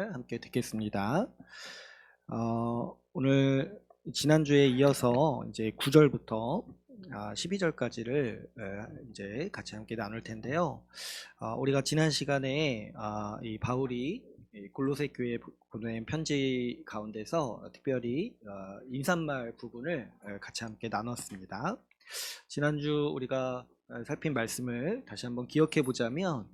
함께 듣겠습니다. 오늘 지난주에 이어서 이제 9절부터 12절까지를 이제 같이 함께 나눌 텐데요. 우리가 지난 시간에 이 바울이 골로새 교회에 보낸 편지 가운데서 특별히 인사말 부분을 같이 함께 나눴습니다. 지난주 우리가 살핀 말씀을 다시 한번 기억해 보자면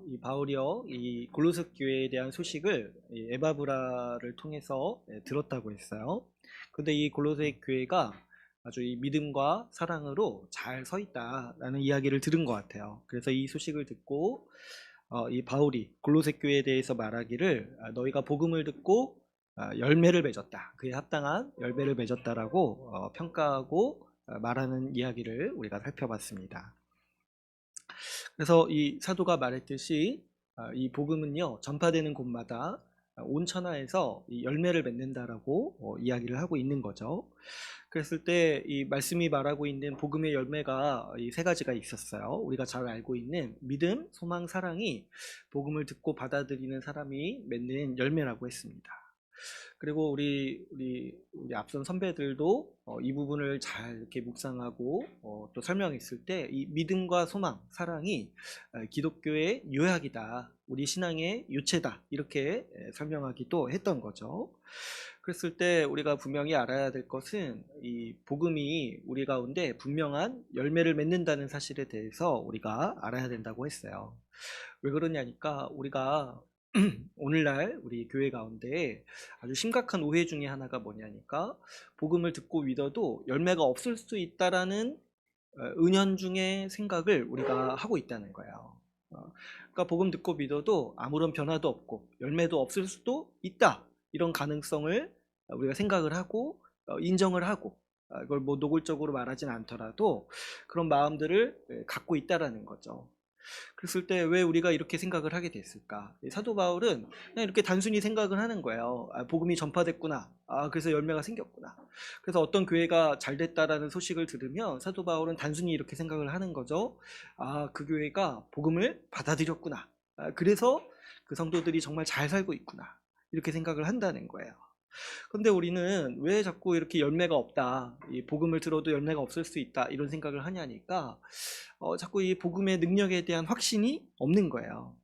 이 바울이요, 이 골로새 교회에 대한 소식을 이 에바브라를 통해서 들었다고 했어요. 근데 이 골로새 교회가 아주 이 믿음과 사랑으로 잘 서 있다라는 이야기를 들은 것 같아요. 그래서 이 소식을 듣고 이 바울이 골로새 교회에 대해서 말하기를 너희가 복음을 듣고 열매를 맺었다, 그에 합당한 열매를 맺었다라고 평가하고 말하는 이야기를 우리가 살펴봤습니다. 그래서 이 사도가 말했듯이 이 복음은요, 전파되는 곳마다 온 천하에서 이 열매를 맺는다라고 이야기를 하고 있는 거죠. 그랬을 때 이 말씀이 말하고 있는 복음의 열매가 이 세 가지가 있었어요. 우리가 잘 알고 있는 믿음, 소망, 사랑이 복음을 듣고 받아들이는 사람이 맺는 열매라고 했습니다. 그리고 우리 앞선 선배들도 이 부분을 잘 이렇게 묵상하고 또 설명했을 때 이 믿음과 소망, 사랑이 기독교의 요약이다, 우리 신앙의 유체다, 이렇게 설명하기도 했던 거죠. 그랬을 때 우리가 분명히 알아야 될 것은 이 복음이 우리 가운데 분명한 열매를 맺는다는 사실에 대해서 우리가 알아야 된다고 했어요. 왜 그러냐니까 우리가 오늘날 우리 교회 가운데 아주 심각한 오해 중에 하나가 뭐냐니까 복음을 듣고 믿어도 열매가 없을 수 있다라는 은연중의 생각을 우리가 하고 있다는 거예요. 그러니까 복음 듣고 믿어도 아무런 변화도 없고 열매도 없을 수도 있다, 이런 가능성을 우리가 생각을 하고 인정을 하고 이걸 뭐 노골적으로 말하진 않더라도 그런 마음들을 갖고 있다라는 거죠. 그랬을 때 왜 우리가 이렇게 생각을 하게 됐을까? 사도 바울은 그냥 이렇게 단순히 생각을 하는 거예요. 복음이 전파됐구나. 그래서 열매가 생겼구나. 그래서 어떤 교회가 잘 됐다라는 소식을 들으면 사도 바울은 단순히 이렇게 생각을 하는 거죠. 그 교회가 복음을 받아들였구나. 그래서 그 성도들이 정말 잘 살고 있구나, 이렇게 생각을 한다는 거예요. 근데 우리는 왜 자꾸 이렇게 열매가 없다, 이 복음을 들어도 열매가 없을 수 있다, 이런 생각을 하냐니까 자꾸 이 복음의 능력에 대한 확신이 없는 거예요.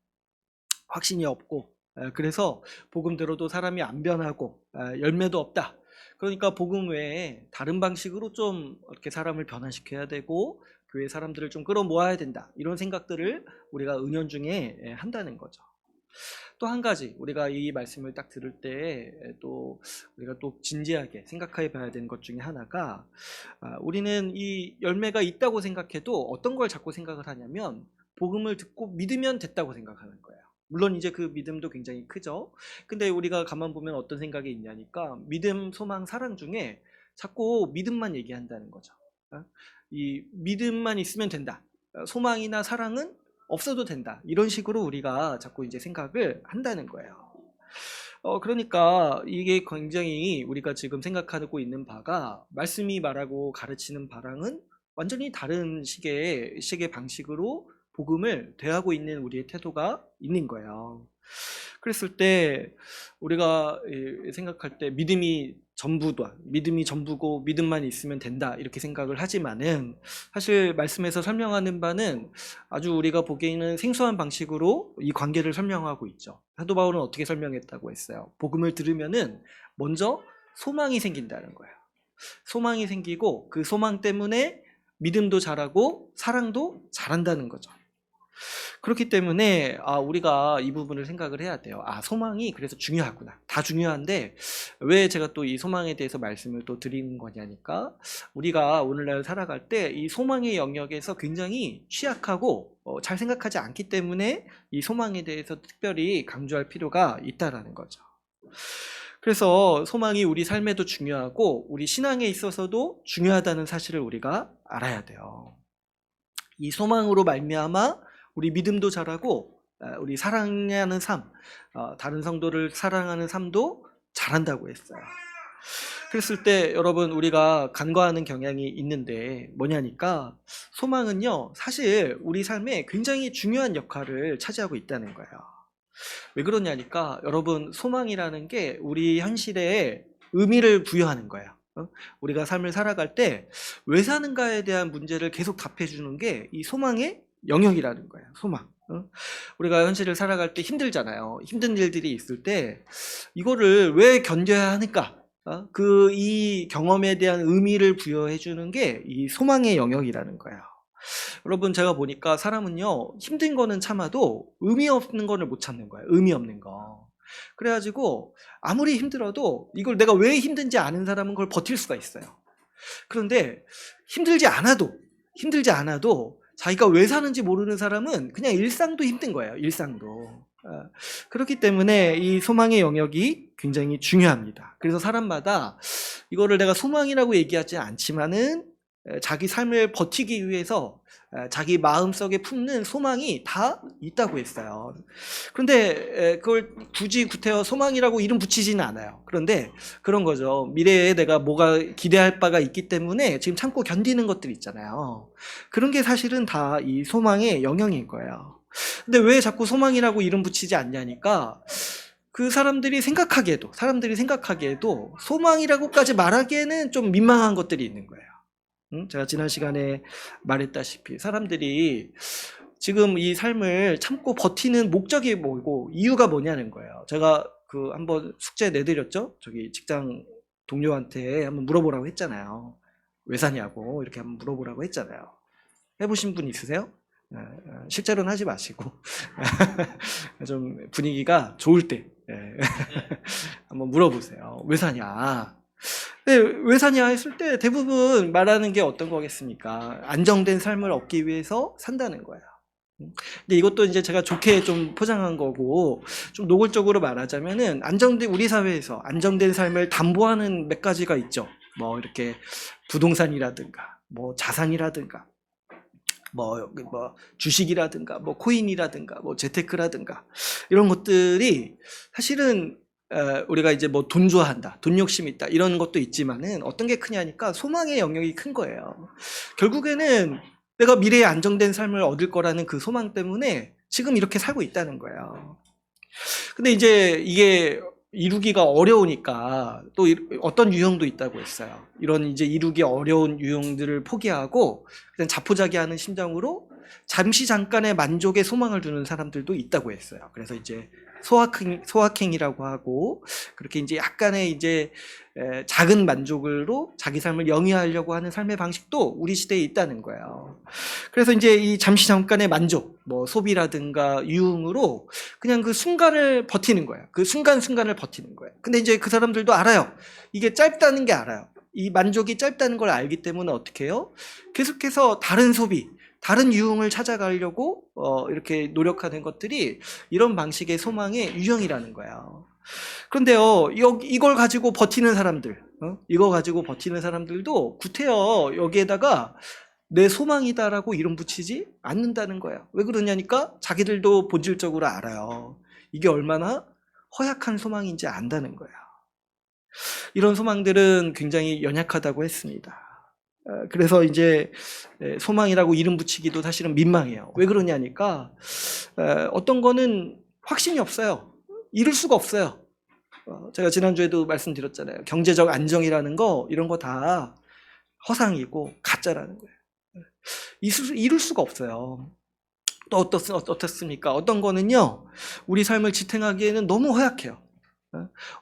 확신이 없고, 그래서 복음 들어도 사람이 안 변하고 열매도 없다. 그러니까 복음 외에 다른 방식으로 좀 이렇게 사람을 변화시켜야 되고 교회 사람들을 좀 끌어모아야 된다, 이런 생각들을 우리가 은연중에 한다는 거죠. 또 한 가지 우리가 이 말씀을 딱 들을 때 또 우리가 또 진지하게 생각해 봐야 되는 것 중에 하나가 우리는 이 열매가 있다고 생각해도 어떤 걸 자꾸 생각을 하냐면 복음을 듣고 믿으면 됐다고 생각하는 거예요. 물론 이제 그 믿음도 굉장히 크죠. 근데 우리가 가만 보면 어떤 생각이 있냐니까 믿음, 소망, 사랑 중에 자꾸 믿음만 얘기한다는 거죠. 이 믿음만 있으면 된다, 소망이나 사랑은 없어도 된다, 이런 식으로 우리가 자꾸 이제 생각을 한다는 거예요. 그러니까 이게 굉장히 우리가 지금 생각하고 있는 바가 말씀이 말하고 가르치는 바랑은 완전히 다른 식의 방식으로 복음을 대하고 있는 우리의 태도가 있는 거예요. 그랬을 때 우리가 생각할 때 믿음이 전부다, 믿음이 전부고 믿음만 있으면 된다, 이렇게 생각을 하지만은 사실 말씀에서 설명하는 바는 아주 우리가 보기에는 생소한 방식으로 이 관계를 설명하고 있죠. 사도 바울은 어떻게 설명했다고 했어요? 복음을 들으면은 먼저 소망이 생긴다는 거예요. 소망이 생기고 그 소망 때문에 믿음도 자라고 사랑도 자란다는 거죠. 그렇기 때문에 우리가 이 부분을 생각을 해야 돼요. 소망이 그래서 중요하구나. 다 중요한데 왜 제가 또 이 소망에 대해서 말씀을 또 드리는 거냐니까 우리가 오늘날 살아갈 때 이 소망의 영역에서 굉장히 취약하고 잘 생각하지 않기 때문에 이 소망에 대해서 특별히 강조할 필요가 있다라는 거죠. 그래서 소망이 우리 삶에도 중요하고 우리 신앙에 있어서도 중요하다는 사실을 우리가 알아야 돼요. 이 소망으로 말미암아 우리 믿음도 자라고 우리 사랑하는 삶, 다른 성도를 사랑하는 삶도 자란다고 했어요. 그랬을 때 여러분, 우리가 간과하는 경향이 있는데 뭐냐니까 소망은요, 사실 우리 삶에 굉장히 중요한 역할을 차지하고 있다는 거예요. 왜 그러냐니까 여러분, 소망이라는 게 우리 현실에 의미를 부여하는 거예요. 우리가 삶을 살아갈 때 왜 사는가에 대한 문제를 계속 답해주는 게 이 소망의 영역이라는 거예요. 소망. 우리가 현실을 살아갈 때 힘들잖아요. 힘든 일들이 있을 때 이거를 왜 견뎌야 하는가? 이 경험에 대한 의미를 부여해 주는 게 이 소망의 영역이라는 거예요. 여러분, 제가 보니까 사람은요, 힘든 거는 참아도 의미 없는 거를 못 참는 거예요. 의미 없는 거. 그래가지고 아무리 힘들어도 이걸 내가 왜 힘든지 아는 사람은 그걸 버틸 수가 있어요. 그런데 힘들지 않아도 자기가 왜 사는지 모르는 사람은 그냥 일상도 힘든 거예요. 일상도. 그렇기 때문에 이 소망의 영역이 굉장히 중요합니다. 그래서 사람마다 이거를 내가 소망이라고 얘기하지 않지만은 자기 삶을 버티기 위해서 자기 마음속에 품는 소망이 다 있다고 했어요. 그런데 그걸 굳이 구태여 소망이라고 이름 붙이지는 않아요. 그런데 그런 거죠. 미래에 내가 뭐가 기대할 바가 있기 때문에 지금 참고 견디는 것들 있잖아요. 그런 게 사실은 다 이 소망의 영역인 거예요. 근데 왜 자꾸 소망이라고 이름 붙이지 않냐니까, 그 사람들이 생각하기에도 소망이라고까지 말하기에는 좀 민망한 것들이 있는 거예요. 제가 지난 시간에 말했다시피 사람들이 지금 이 삶을 참고 버티는 목적이 뭐고 이유가 뭐냐는 거예요. 제가 한번 숙제 내드렸죠. 저기 직장 동료한테 한번 물어보라고 했잖아요. 왜 사냐고 이렇게 한번 물어보라고 했잖아요. 해보신 분 있으세요? 실제로는 하지 마시고 좀 분위기가 좋을 때 한번 물어보세요. 왜 사냐? 왜 사냐 했을 때 대부분 말하는 게 어떤 거겠습니까? 안정된 삶을 얻기 위해서 산다는 거예요. 근데 이것도 이제 제가 좋게 좀 포장한 거고, 좀 노골적으로 말하자면은 우리 사회에서 안정된 삶을 담보하는 몇 가지가 있죠. 뭐 이렇게 부동산이라든가, 뭐 자산이라든가, 뭐 주식이라든가, 뭐 코인이라든가, 뭐 재테크라든가, 이런 것들이 사실은 우리가 이제 뭐 돈 좋아한다, 돈 욕심이 있다, 이런 것도 있지만은 어떤 게 크냐니까 소망의 영역이 큰 거예요. 결국에는 내가 미래에 안정된 삶을 얻을 거라는 그 소망 때문에 지금 이렇게 살고 있다는 거예요. 근데 이제 이게 이루기가 어려우니까 또 어떤 유형도 있다고 했어요. 이런 이제 이루기 어려운 유형들을 포기하고 그냥 자포자기하는 심정으로 잠깐의 만족에 소망을 두는 사람들도 있다고 했어요. 그래서 이제 소확행이라고 하고, 그렇게 이제 약간의 이제 작은 만족으로 자기 삶을 영위하려고 하는 삶의 방식도 우리 시대에 있다는 거예요. 그래서 이제 이 잠깐의 만족, 뭐 소비라든가 유흥으로 그냥 그 순간을 버티는 거예요. 그 순간순간을 버티는 거예요. 근데 이제 그 사람들도 알아요. 이게 짧다는 게 알아요. 이 만족이 짧다는 걸 알기 때문에 어떻게 해요? 계속해서 다른 소비, 다른 유흥을 찾아가려고 이렇게 노력하는 것들이 이런 방식의 소망의 유형이라는 거예요. 그런데요, 이걸 가지고 버티는 사람들, 이거 가지고 버티는 사람들도 구태여 여기에다가 내 소망이다라고 이름 붙이지 않는다는 거예요. 왜 그러냐니까 자기들도 본질적으로 알아요. 이게 얼마나 허약한 소망인지 안다는 거예요. 이런 소망들은 굉장히 연약하다고 했습니다. 그래서 이제 소망이라고 이름 붙이기도 사실은 민망해요. 왜 그러냐니까 어떤 거는 확신이 없어요. 이룰 수가 없어요. 제가 지난주에도 말씀드렸잖아요. 경제적 안정이라는 거, 이런 거 다 허상이고 가짜라는 거예요. 이룰 수가 없어요. 또 어떻습니까? 어떤 거는요, 우리 삶을 지탱하기에는 너무 허약해요.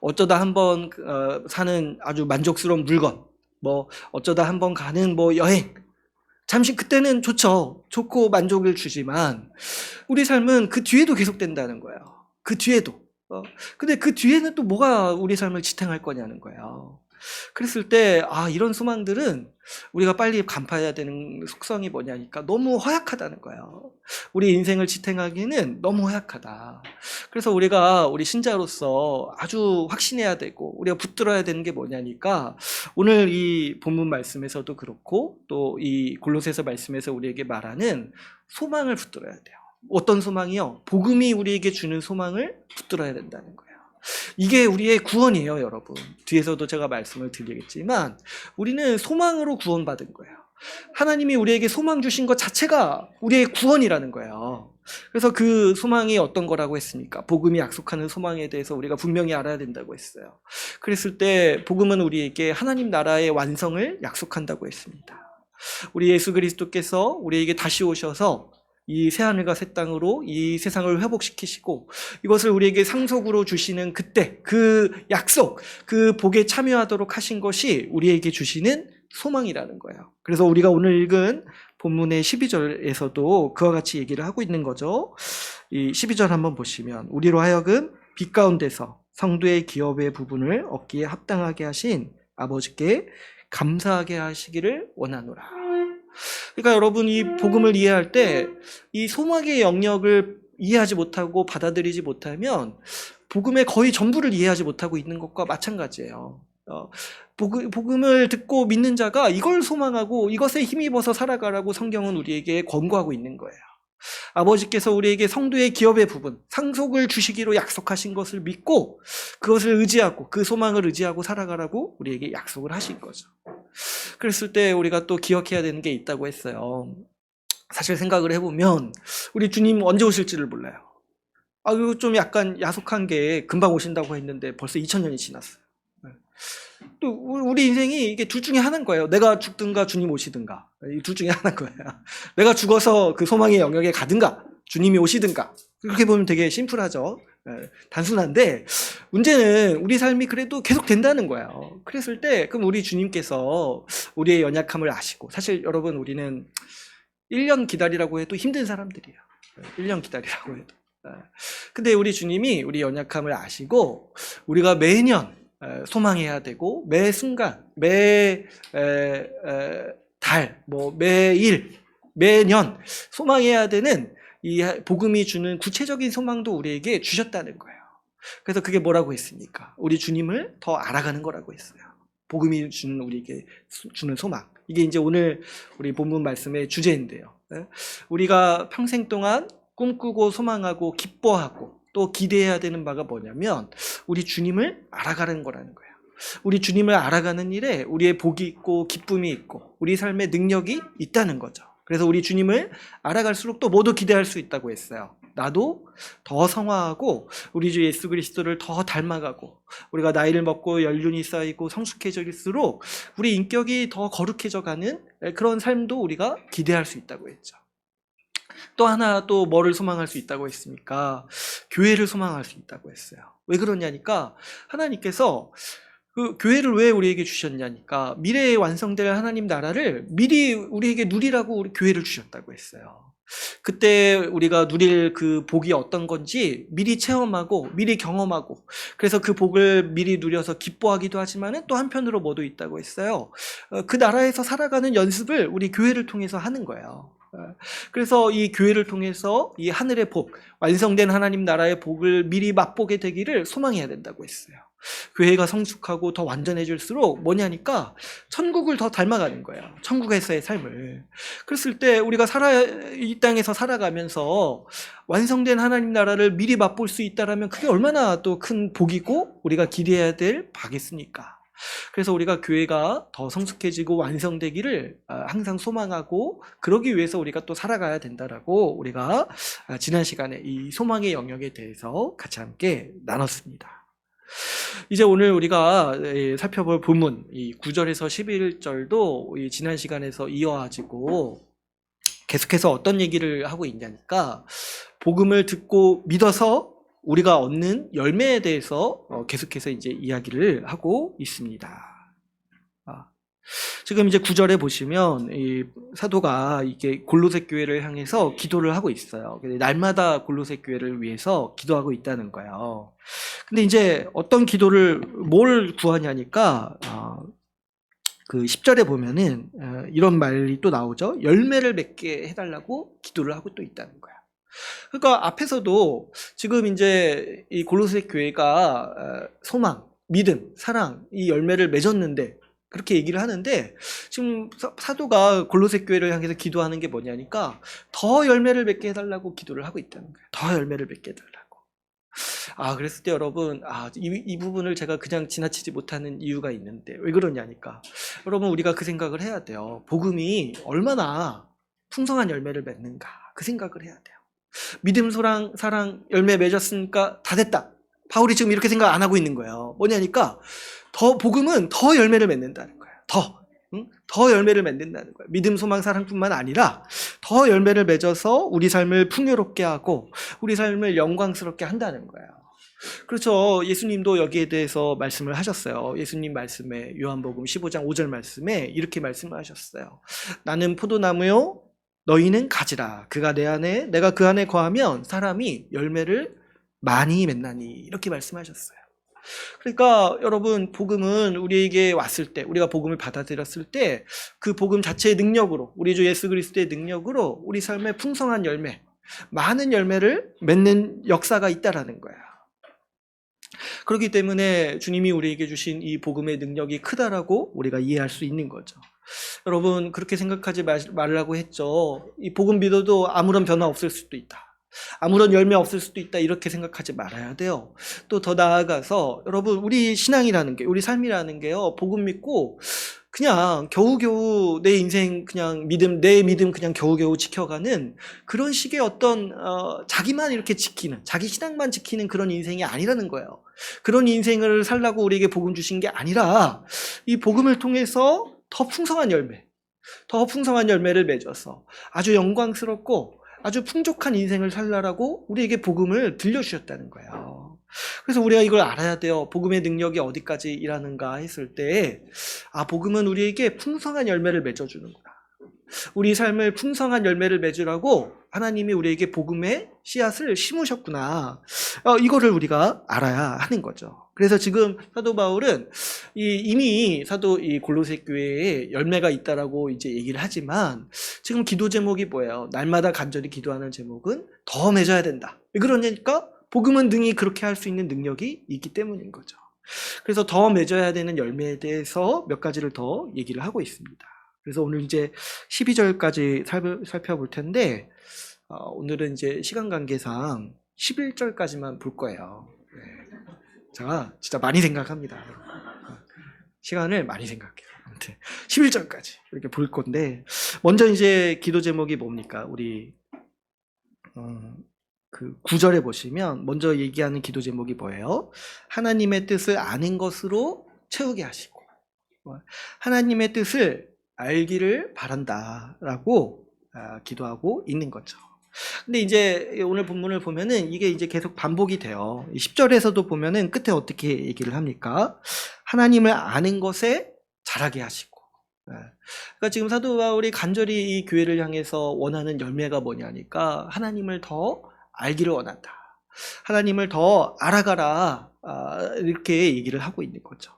어쩌다 한번 사는 아주 만족스러운 물건, 뭐 어쩌다 한번 가는 뭐 여행, 잠시 그때는 좋고 만족을 주지만 우리 삶은 그 뒤에도 계속된다는 거예요. 그 뒤에도. 근데 그 뒤에는 또 뭐가 우리 삶을 지탱할 거냐는 거예요. 그랬을 때 이런 소망들은 우리가 빨리 간파해야 되는 속성이 뭐냐니까 너무 허약하다는 거예요. 우리 인생을 지탱하기에는 너무 허약하다. 그래서 우리 신자로서 아주 확신해야 되고 우리가 붙들어야 되는 게 뭐냐니까, 오늘 이 본문 말씀에서도 그렇고 또 이 골로새서 말씀에서 우리에게 말하는 소망을 붙들어야 돼요. 어떤 소망이요? 복음이 우리에게 주는 소망을 붙들어야 된다는 거예요. 이게 우리의 구원이에요, 여러분. 뒤에서도 제가 말씀을 드리겠지만 우리는 소망으로 구원받은 거예요. 하나님이 우리에게 소망 주신 것 자체가 우리의 구원이라는 거예요. 그래서 그 소망이 어떤 거라고 했습니까? 복음이 약속하는 소망에 대해서 우리가 분명히 알아야 된다고 했어요. 그랬을 때 복음은 우리에게 하나님 나라의 완성을 약속한다고 했습니다. 우리 예수 그리스도께서 우리에게 다시 오셔서 이 새하늘과 새 땅으로 이 세상을 회복시키시고 이것을 우리에게 상속으로 주시는 그때 그 약속, 그 복에 참여하도록 하신 것이 우리에게 주시는 소망이라는 거예요. 그래서 우리가 오늘 읽은 본문의 12절에서도 그와 같이 얘기를 하고 있는 거죠. 이 12절 한번 보시면 우리로 하여금 빛 가운데서 성도의 기업의 부분을 얻기에 합당하게 하신 아버지께 감사하게 하시기를 원하노라. 그러니까 여러분 이 복음을 이해할 때 이 소망의 영역을 이해하지 못하고 받아들이지 못하면 복음의 거의 전부를 이해하지 못하고 있는 것과 마찬가지예요. 복음을 듣고 믿는 자가 이걸 소망하고 이것에 힘입어서 살아가라고 성경은 우리에게 권고하고 있는 거예요. 아버지께서 우리에게 성도의 기업의 부분, 상속을 주시기로 약속하신 것을 믿고 그것을 의지하고 그 소망을 의지하고 살아가라고 우리에게 약속을 하신 거죠. 그랬을 때 우리가 또 기억해야 되는 게 있다고 했어요. 사실 생각을 해보면 우리 주님 언제 오실지를 몰라요. 이거 좀 약간 야속한 게 금방 오신다고 했는데 벌써 2000년이 지났어요. 또 우리 인생이 이게 둘 중에 하나인 거예요. 내가 죽든가 주님 오시든가. 이 둘 중에 하나인 거예요. 내가 죽어서 그 소망의 영역에 가든가 주님이 오시든가. 그렇게 보면 되게 심플하죠. 단순한데 문제는 우리 삶이 그래도 계속 된다는 거예요. 그랬을 때 그럼 우리 주님께서 우리의 연약함을 아시고 사실 여러분 우리는 1년 기다리라고 해도 힘든 사람들이에요. 1년 기다리라고 해도. 근데 우리 주님이 우리 연약함을 아시고 우리가 매년 소망해야 되고 매 순간, 매 달, 매일, 매년 소망해야 되는 이 복음이 주는 구체적인 소망도 우리에게 주셨다는 거예요. 그래서 그게 뭐라고 했습니까? 우리 주님을 더 알아가는 거라고 했어요. 복음이 주는 우리에게 주는 소망. 이게 이제 오늘 우리 본문 말씀의 주제인데요. 우리가 평생 동안 꿈꾸고 소망하고 기뻐하고 또 기대해야 되는 바가 뭐냐면 우리 주님을 알아가는 거라는 거예요. 우리 주님을 알아가는 일에 우리의 복이 있고 기쁨이 있고 우리 삶의 능력이 있다는 거죠. 그래서 우리 주님을 알아갈수록 또 모두 기대할 수 있다고 했어요. 나도 더 성화하고 우리 주 예수 그리스도를 더 닮아가고 우리가 나이를 먹고 연륜이 쌓이고 성숙해질수록 우리 인격이 더 거룩해져 가는 그런 삶도 우리가 기대할 수 있다고 했죠. 또 하나 또 뭐를 소망할 수 있다고 했습니까? 교회를 소망할 수 있다고 했어요. 왜 그러냐니까 하나님께서 그 교회를 왜 우리에게 주셨냐니까 미래에 완성될 하나님 나라를 미리 우리에게 누리라고 우리 교회를 주셨다고 했어요. 그때 우리가 누릴 그 복이 어떤 건지 미리 체험하고 미리 경험하고 그래서 그 복을 미리 누려서 기뻐하기도 하지만 또 한편으로 뭐도 있다고 했어요. 그 나라에서 살아가는 연습을 우리 교회를 통해서 하는 거예요. 그래서 이 교회를 통해서 이 하늘의 복, 완성된 하나님 나라의 복을 미리 맛보게 되기를 소망해야 된다고 했어요. 교회가 성숙하고 더 완전해질수록 뭐냐니까 천국을 더 닮아가는 거예요. 천국에서의 삶을. 그랬을 때 우리가 이 땅에서 살아가면서 완성된 하나님 나라를 미리 맛볼 수 있다라면 그게 얼마나 또 큰 복이고 우리가 기대해야 될 바겠습니까? 그래서 우리가 교회가 더 성숙해지고 완성되기를 항상 소망하고 그러기 위해서 우리가 또 살아가야 된다라고 우리가 지난 시간에 이 소망의 영역에 대해서 같이 함께 나눴습니다. 이제 오늘 우리가 살펴볼 본문 이 9절에서 11절도 지난 시간에서 이어가지고 계속해서 어떤 얘기를 하고 있냐니까 복음을 듣고 믿어서 우리가 얻는 열매에 대해서 계속해서 이제 이야기를 하고 있습니다. 지금 이제 9절에 보시면 이 사도가 이게 골로새 교회를 향해서 기도를 하고 있어요. 날마다 골로새 교회를 위해서 기도하고 있다는 거예요. 근데 이제 어떤 기도를 뭘 구하냐니까 그 10절에 보면은 이런 말이 또 나오죠. 열매를 맺게 해달라고 기도를 하고 또 있다는 거야. 그러니까 앞에서도 지금 이제 이 골로새 교회가 소망, 믿음, 사랑 이 열매를 맺었는데 그렇게 얘기를 하는데 지금 사도가 골로새 교회를 향해서 기도하는 게 뭐냐니까 더 열매를 맺게 해달라고 기도를 하고 있다는 거예요. 더 열매를 맺게 해달라고. 그랬을 때 여러분 이 부분을 제가 그냥 지나치지 못하는 이유가 있는데 왜 그러냐니까 여러분 우리가 그 생각을 해야 돼요. 복음이 얼마나 풍성한 열매를 맺는가 그 생각을 해야 돼요. 믿음, 소랑, 사랑, 열매 맺었으니까 다 됐다. 바울이 지금 이렇게 생각 안 하고 있는 거예요. 뭐냐니까 복음은 더 열매를 맺는다는 거예요. 더 열매를 맺는다는 거예요. 믿음, 소망, 사랑뿐만 아니라 더 열매를 맺어서 우리 삶을 풍요롭게 하고 우리 삶을 영광스럽게 한다는 거예요. 그렇죠. 예수님도 여기에 대해서 말씀을 하셨어요. 예수님 말씀에 요한복음 15장 5절 말씀에 이렇게 말씀을 하셨어요. 나는 포도나무요, 너희는 가지라. 그가 내 안에, 내가 그 안에 거하면 사람이 열매를 많이 맺나니. 이렇게 말씀하셨어요. 그러니까 여러분, 복음은 우리에게 왔을 때, 우리가 복음을 받아들였을 때 그 복음 자체의 능력으로, 우리 주 예수 그리스도의 능력으로 우리 삶에 풍성한 열매, 많은 열매를 맺는 역사가 있다라는 거예요. 그렇기 때문에 주님이 우리에게 주신 이 복음의 능력이 크다라고 우리가 이해할 수 있는 거죠. 여러분, 그렇게 생각하지 말라고 했죠. 이 복음 믿어도 아무런 변화 없을 수도 있다. 아무런 열매 없을 수도 있다. 이렇게 생각하지 말아야 돼요. 또 더 나아가서 여러분, 우리 신앙이라는 게, 우리 삶이라는 게요, 복음 믿고 그냥 겨우겨우 내 인생 그냥 내 믿음 그냥 겨우겨우 지켜가는 그런 식의 어떤 자기만 이렇게 지키는, 자기 신앙만 지키는 그런 인생이 아니라는 거예요. 그런 인생을 살라고 우리에게 복음 주신 게 아니라 이 복음을 통해서 더 풍성한 열매를 맺어서 아주 영광스럽고 아주 풍족한 인생을 살라라고 우리에게 복음을 들려주셨다는 거예요. 그래서 우리가 이걸 알아야 돼요. 복음의 능력이 어디까지 일하는가 했을 때, 복음은 우리에게 풍성한 열매를 맺어주는구나. 우리 삶을 풍성한 열매를 맺으라고 하나님이 우리에게 복음의 씨앗을 심으셨구나. 이거를 우리가 알아야 하는 거죠. 그래서 지금 사도 바울은 이미 이 골로새 교회에 열매가 있다라고 이제 얘기를 하지만 지금 기도 제목이 뭐예요? 날마다 간절히 기도하는 제목은 더 맺어야 된다. 그러니까 복음은 능히 그렇게 할 수 있는 능력이 있기 때문인 거죠. 그래서 더 맺어야 되는 열매에 대해서 몇 가지를 더 얘기를 하고 있습니다. 그래서 오늘 이제 12절까지 살펴볼 텐데, 오늘은 이제 시간 관계상 11절까지만 볼 거예요. 네. 제가 진짜 많이 생각합니다. 시간을 많이 생각해요. 아무튼 11절까지 이렇게 볼 건데, 먼저 이제 기도 제목이 뭡니까? 우리 그 9절에 보시면 먼저 얘기하는 기도 제목이 뭐예요? 하나님의 뜻을 아는 것으로 채우게 하시고, 하나님의 뜻을 알기를 바란다라고 기도하고 있는 거죠. 근데 이제 오늘 본문을 보면은 이게 이제 계속 반복이 돼요. 10절에서도 보면은 끝에 어떻게 얘기를 합니까? 하나님을 아는 것에 자라게 하시고. 그러니까 지금 사도 바울이 간절히 이 교회를 향해서 원하는 열매가 뭐냐니까 하나님을 더 알기를 원한다. 하나님을 더 알아가라. 이렇게 얘기를 하고 있는 거죠.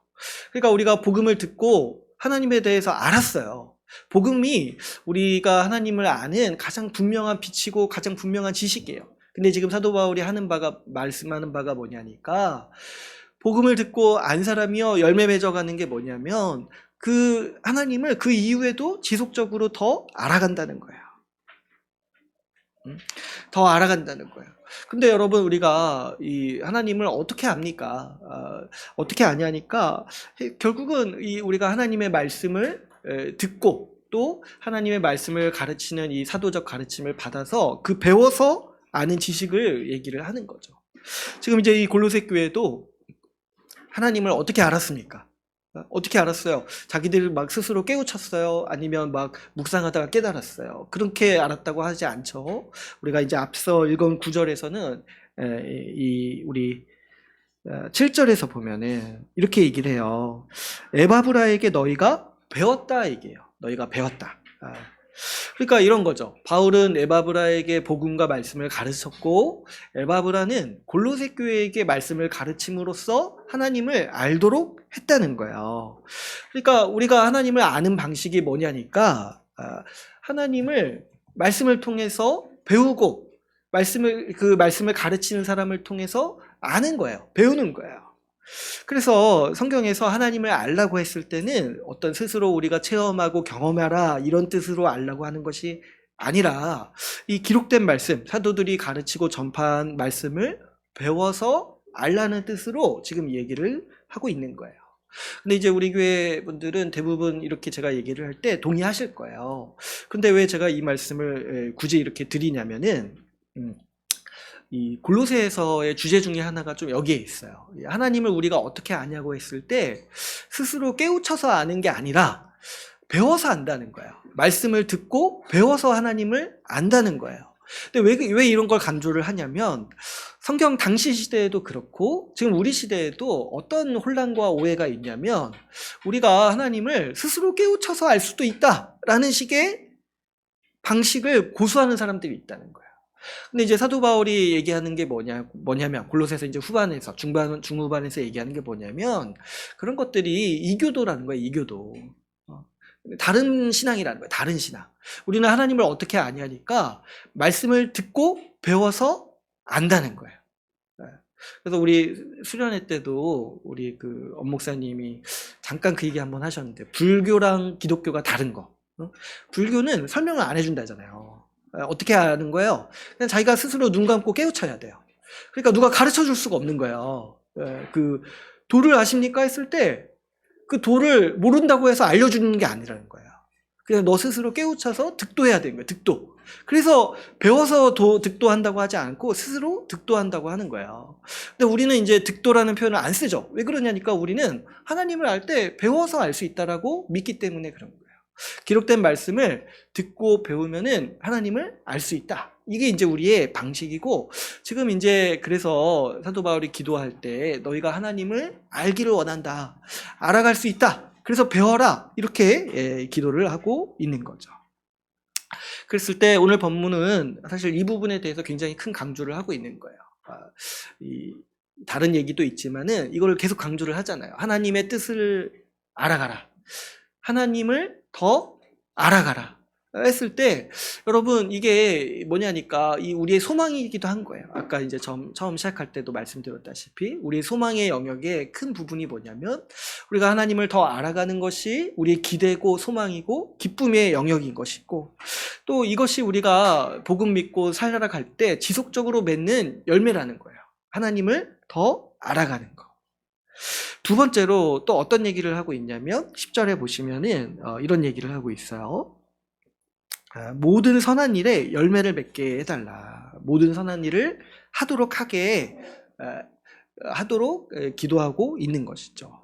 그러니까 우리가 복음을 듣고 하나님에 대해서 알았어요. 복음이 우리가 하나님을 아는 가장 분명한 빛이고 가장 분명한 지식이에요. 근데 지금 사도 바울이 말씀하는 바가 뭐냐니까 복음을 듣고 안 사람이요 열매 맺어가는 게 뭐냐면 그 하나님을 그 이후에도 지속적으로 더 알아간다는 거예요. 더 알아간다는 거예요. 근데 여러분, 우리가 이 하나님을 어떻게 압니까? 어떻게 아냐니까 결국은 우리가 하나님의 말씀을 듣고 또 하나님의 말씀을 가르치는 이 사도적 가르침을 받아서 그 배워서 아는 지식을 얘기를 하는 거죠. 지금 이제 이 골로새 교회도 하나님을 어떻게 알았습니까? 어떻게 알았어요? 자기들 막 스스로 깨우쳤어요? 아니면 막 묵상하다가 깨달았어요? 그렇게 알았다고 하지 않죠. 우리가 이제 앞서 읽은 9절에서는 우리 7절에서 보면은 이렇게 얘기를 해요. 에바브라에게 너희가 배웠다 얘기해요. 너희가 배웠다. 그러니까 이런 거죠. 바울은 에바브라에게 복음과 말씀을 가르쳤고 에바브라는 골로새 교회에게 말씀을 가르침으로써 하나님을 알도록 했다는 거예요. 그러니까 우리가 하나님을 아는 방식이 뭐냐니까 하나님을 말씀을 통해서 배우고 그 말씀을 가르치는 사람을 통해서 아는 거예요. 배우는 거예요. 그래서 성경에서 하나님을 알라고 했을 때는 어떤 스스로 우리가 체험하고 경험하라 이런 뜻으로 알라고 하는 것이 아니라 이 기록된 말씀, 사도들이 가르치고 전파한 말씀을 배워서 알라는 뜻으로 지금 얘기를 하고 있는 거예요. 근데 이제 우리 교회 분들은 대부분 이렇게 제가 얘기를 할 때 동의하실 거예요. 근데 왜 제가 이 말씀을 굳이 이렇게 드리냐면은 이 골로새에서의 주제 중에 하나가 좀 여기에 있어요. 하나님을 우리가 어떻게 아냐고 했을 때 스스로 깨우쳐서 아는 게 아니라 배워서 안다는 거예요. 말씀을 듣고 배워서 하나님을 안다는 거예요. 근데 왜 이런 걸 강조를 하냐면 성경 당시 시대에도 그렇고 지금 우리 시대에도 어떤 혼란과 오해가 있냐면 우리가 하나님을 스스로 깨우쳐서 알 수도 있다라는 식의 방식을 고수하는 사람들이 있다는 거예요. 근데 이제 사도 바울이 얘기하는 게 뭐냐면 골로새서 이제 후반에서 중후반에서 얘기하는 게 뭐냐면 그런 것들이 이교도라는 거예요. 이교도. 다른 신앙이라는 거예요. 다른 신앙. 우리는 하나님을 어떻게 아냐니까 말씀을 듣고 배워서 안다는 거예요. 그래서 우리 수련회 때도 우리 그 엄목사님이 잠깐 그 얘기 한번 하셨는데 불교랑 기독교가 다른 거. 불교는 설명을 안 해준다잖아요. 어떻게 하는 거예요? 그냥 자기가 스스로 눈 감고 깨우쳐야 돼요. 그러니까 누가 가르쳐 줄 수가 없는 거예요. 그 도를 아십니까 했을 때 그 도를 모른다고 해서 알려주는 게 아니라는 거예요. 그냥 너 스스로 깨우쳐서 득도해야 되는 거예요. 득도. 그래서 배워서 득도한다고 하지 않고 스스로 득도한다고 하는 거예요. 근데 우리는 이제 득도라는 표현을 안 쓰죠. 왜 그러냐니까 우리는 하나님을 알 때 배워서 알 수 있다라고 믿기 때문에 그런 거예요. 기록된 말씀을 듣고 배우면은 하나님을 알 수 있다. 이게 이제 우리의 방식이고 지금 이제 그래서 사도 바울이 기도할 때 너희가 하나님을 알기를 원한다. 알아갈 수 있다. 그래서 배워라. 이렇게 기도를 하고 있는 거죠. 그랬을 때 오늘 본문은 사실 이 부분에 대해서 굉장히 큰 강조를 하고 있는 거예요. 다른 얘기도 있지만은 이걸 계속 강조를 하잖아요. 하나님의 뜻을 알아가라. 하나님을 더 알아가라 했을 때 여러분 이게 뭐냐니까 이 우리의 소망이기도 한 거예요. 아까 이제 처음 시작할 때도 말씀드렸다시피 우리의 소망의 영역의 큰 부분이 뭐냐면 우리가 하나님을 더 알아가는 것이 우리의 기대고 소망이고 기쁨의 영역인 것이고 또 이것이 우리가 복음 믿고 살아갈 때 지속적으로 맺는 열매라는 거예요. 하나님을 더 알아가는 거. 두 번째로 또 어떤 얘기를 하고 있냐면 10절에 보시면은 이런 얘기를 하고 있어요. 모든 선한 일에 열매를 맺게 해달라. 모든 선한 일을 하도록 기도하고 있는 것이죠.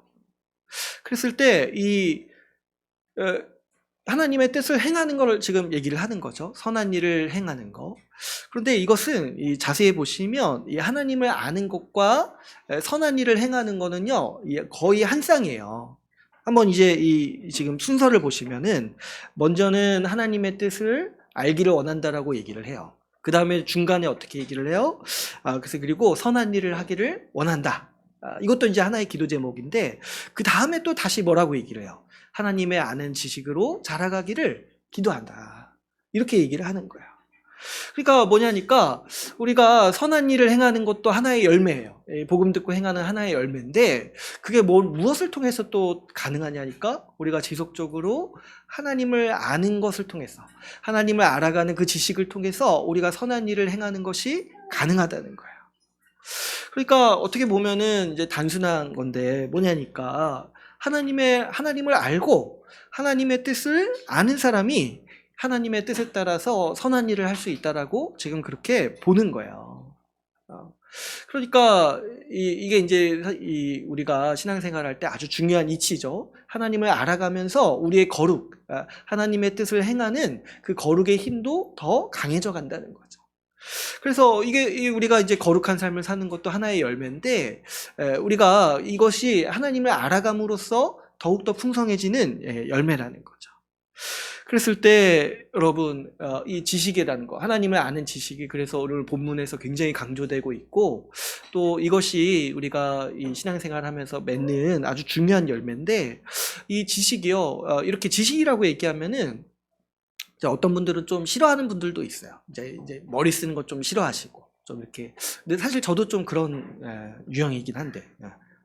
그랬을 때 이 하나님의 뜻을 행하는 것을 지금 얘기를 하는 거죠. 선한 일을 행하는 거. 그런데 이것은 자세히 보시면 이 하나님을 아는 것과 선한 일을 행하는 거는요 거의 한 쌍이에요. 한번 이제 지금 순서를 보시면은 먼저는 하나님의 뜻을 알기를 원한다라고 얘기를 해요. 그 다음에 중간에 어떻게 얘기를 해요? 그리고 선한 일을 하기를 원한다. 이것도 이제 하나의 기도 제목인데 그 다음에 또 다시 뭐라고 얘기를 해요? 하나님의 아는 지식으로 자라가기를 기도한다. 이렇게 얘기를 하는 거예요. 그러니까 뭐냐니까 우리가 선한 일을 행하는 것도 하나의 열매예요. 복음 듣고 행하는 하나의 열매인데 그게 무엇을 통해서 또 가능하냐니까 우리가 지속적으로 하나님을 아는 것을 통해서 하나님을 알아가는 그 지식을 통해서 우리가 선한 일을 행하는 것이 가능하다는 거예요. 그러니까 어떻게 보면은 이제 단순한 건데 뭐냐니까 하나님을 알고 하나님의 뜻을 아는 사람이 하나님의 뜻에 따라서 선한 일을 할 수 있다라고 지금 그렇게 보는 거예요. 그러니까 이게 이제 우리가 신앙생활할 때 아주 중요한 이치죠. 하나님을 알아가면서 우리의 거룩, 하나님의 뜻을 행하는 그 거룩의 힘도 더 강해져 간다는 거죠. 그래서 이게 우리가 이제 거룩한 삶을 사는 것도 하나의 열매인데 우리가 이것이 하나님을 알아감으로써 더욱더 풍성해지는 열매라는 거죠. 그랬을 때 여러분 이 지식이라는 거 하나님을 아는 지식이 그래서 오늘 본문에서 굉장히 강조되고 있고 또 이것이 우리가 이 신앙생활 하면서 맺는 아주 중요한 열매인데 이 지식이요 이렇게 지식이라고 얘기하면은 어떤 분들은 좀 싫어하는 분들도 있어요. 이제 머리 쓰는 거 좀 싫어하시고 좀 이렇게. 근데 사실 저도 좀 그런 유형이긴 한데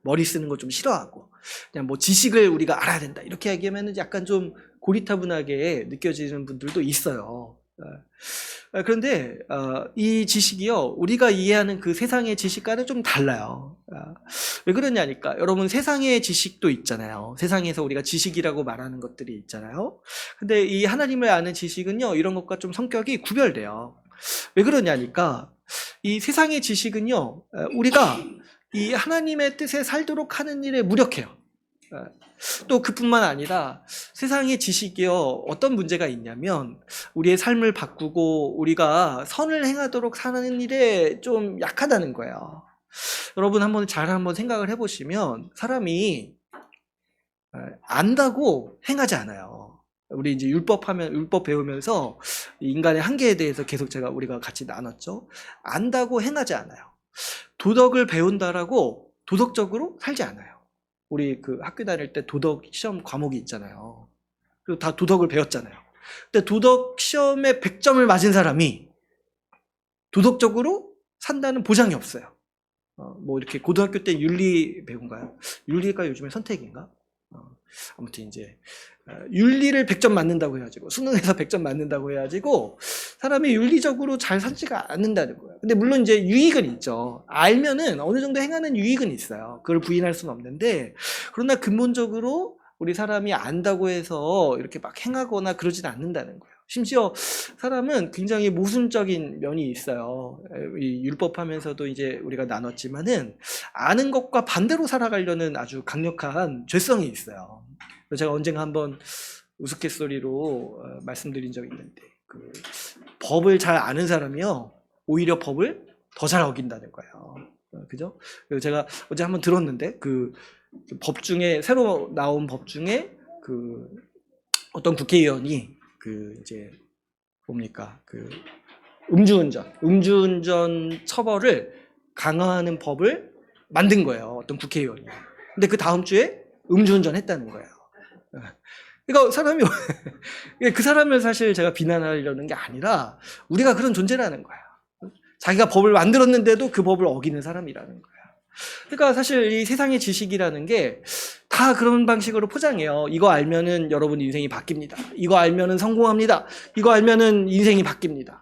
머리 쓰는 거 좀 싫어하고 그냥 뭐 지식을 우리가 알아야 된다 이렇게 얘기하면은 약간 좀 고리타분하게 느껴지는 분들도 있어요. 그런데 이 지식이요 우리가 이해하는 그 세상의 지식과는 좀 달라요. 왜 그러냐니까 여러분 세상의 지식도 있잖아요. 세상에서 우리가 지식이라고 말하는 것들이 있잖아요. 근데 이 하나님을 아는 지식은요 이런 것과 좀 성격이 구별돼요. 왜 그러냐니까 이 세상의 지식은요, 우리가 이 하나님의 뜻에 살도록 하는 일에 무력해요. 또 그뿐만 아니라 세상의 지식이요, 어떤 문제가 있냐면 우리의 삶을 바꾸고 우리가 선을 행하도록 사는 일에 좀 약하다는 거예요. 여러분 한번 생각을 해보시면 사람이 안다고 행하지 않아요. 우리 이제 율법 배우면서 인간의 한계에 대해서 계속 우리가 같이 나눴죠. 안다고 행하지 않아요. 도덕을 배운다라고 도덕적으로 살지 않아요. 우리 그 학교 다닐 때 도덕 시험 과목이 있잖아요. 그리고 다 도덕을 배웠잖아요. 근데 도덕 시험에 100점을 맞은 사람이 도덕적으로 산다는 보장이 없어요. 뭐 이렇게 고등학교 때 윤리 배운가요? 윤리가 요즘에 선택인가? 아무튼 이제 윤리를 100점 맞는다고 해가지고 수능에서 100점 맞는다고 해가지고 사람이 윤리적으로 잘 살지가 않는다는 거예요. 근데 물론 이제 유익은 있죠. 알면은 어느 정도 행하는 유익은 있어요. 그걸 부인할 수는 없는데, 그러나 근본적으로 우리 사람이 안다고 해서 이렇게 막 행하거나 그러진 않는다는 거예요. 심지어 사람은 굉장히 모순적인 면이 있어요. 이 율법하면서도 이제 우리가 나눴지만은 아는 것과 반대로 살아가려는 아주 강력한 죄성이 있어요. 제가 언젠가 한번 우스갯소리로 말씀드린 적이 있는데, 그 법을 잘 아는 사람이요, 오히려 법을 더 잘 어긴다는 거예요. 그죠? 제가 어제 한번 들었는데, 그 법 중에, 새로 나온 법 중에 그 어떤 국회의원이 그 이제 뭡니까, 그 음주운전 처벌을 강화하는 법을 만든 거예요, 어떤 국회의원이. 근데 그 다음 주에 음주운전 했다는 거예요. 그러니까 사람이 그 사람을 사실 제가 비난하려는 게 아니라 우리가 그런 존재라는 거예요. 자기가 법을 만들었는데도 그 법을 어기는 사람이라는 거예요. 그러니까 사실 이 세상의 지식이라는 게 다 그런 방식으로 포장해요. 이거 알면은 여러분 인생이 바뀝니다. 이거 알면은 성공합니다. 이거 알면은 인생이 바뀝니다.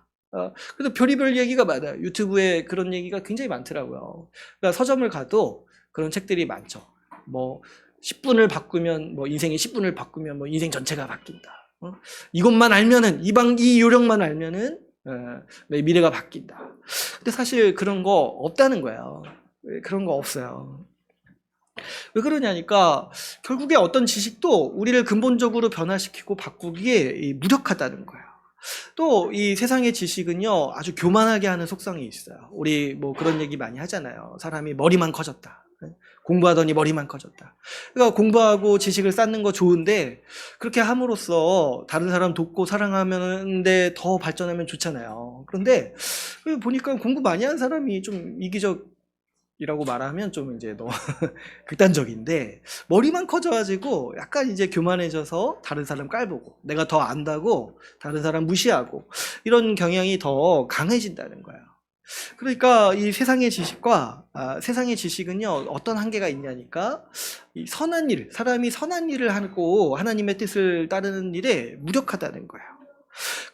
그래서 별의별 얘기가 많아요. 유튜브에 그런 얘기가 굉장히 많더라고요. 그러니까 서점을 가도 그런 책들이 많죠. 뭐 10분을 바꾸면, 뭐 인생의 10분을 바꾸면 뭐 인생 전체가 바뀐다. 이것만 알면은, 이 요령만 알면은 내 미래가 바뀐다. 근데 사실 그런 거 없다는 거예요. 그런 거 없어요. 왜 그러냐니까 결국에 어떤 지식도 우리를 근본적으로 변화시키고 바꾸기에 무력하다는 거예요. 또 이 세상의 지식은요, 아주 교만하게 하는 속성이 있어요. 우리 뭐 그런 얘기 많이 하잖아요. 사람이 머리만 커졌다. 공부하더니 머리만 커졌다. 그러니까 공부하고 지식을 쌓는 거 좋은데, 그렇게 함으로써 다른 사람 돕고 사랑하는데 더 발전하면 좋잖아요. 그런데 보니까 공부 많이 한 사람이 좀 이기적이라고 말하면 좀 이제 너무 극단적인데, 머리만 커져가지고 약간 이제 교만해져서 다른 사람 깔보고 내가 더 안다고 다른 사람 무시하고 이런 경향이 더 강해진다는 거예요. 그러니까 이 세상의 지식은요, 어떤 한계가 있냐니까 이 선한 일, 사람이 선한 일을 하고 하나님의 뜻을 따르는 일에 무력하다는 거예요.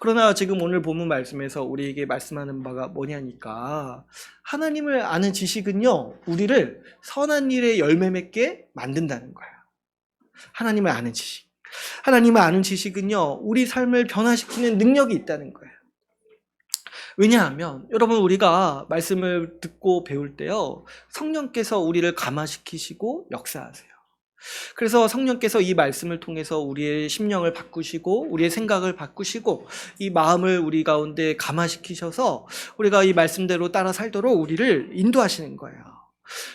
그러나 지금 오늘 본문 말씀에서 우리에게 말씀하는 바가 뭐냐니까, 하나님을 아는 지식은요, 우리를 선한 일에 열매 맺게 만든다는 거예요. 하나님을 아는 지식. 하나님을 아는 지식은요, 우리 삶을 변화시키는 능력이 있다는 거예요. 왜냐하면 여러분, 우리가 말씀을 듣고 배울 때요, 성령께서 우리를 감화시키시고 역사하세요. 그래서 성령께서 이 말씀을 통해서 우리의 심령을 바꾸시고 우리의 생각을 바꾸시고 이 마음을 우리 가운데 감화시키셔서 우리가 이 말씀대로 따라 살도록 우리를 인도하시는 거예요.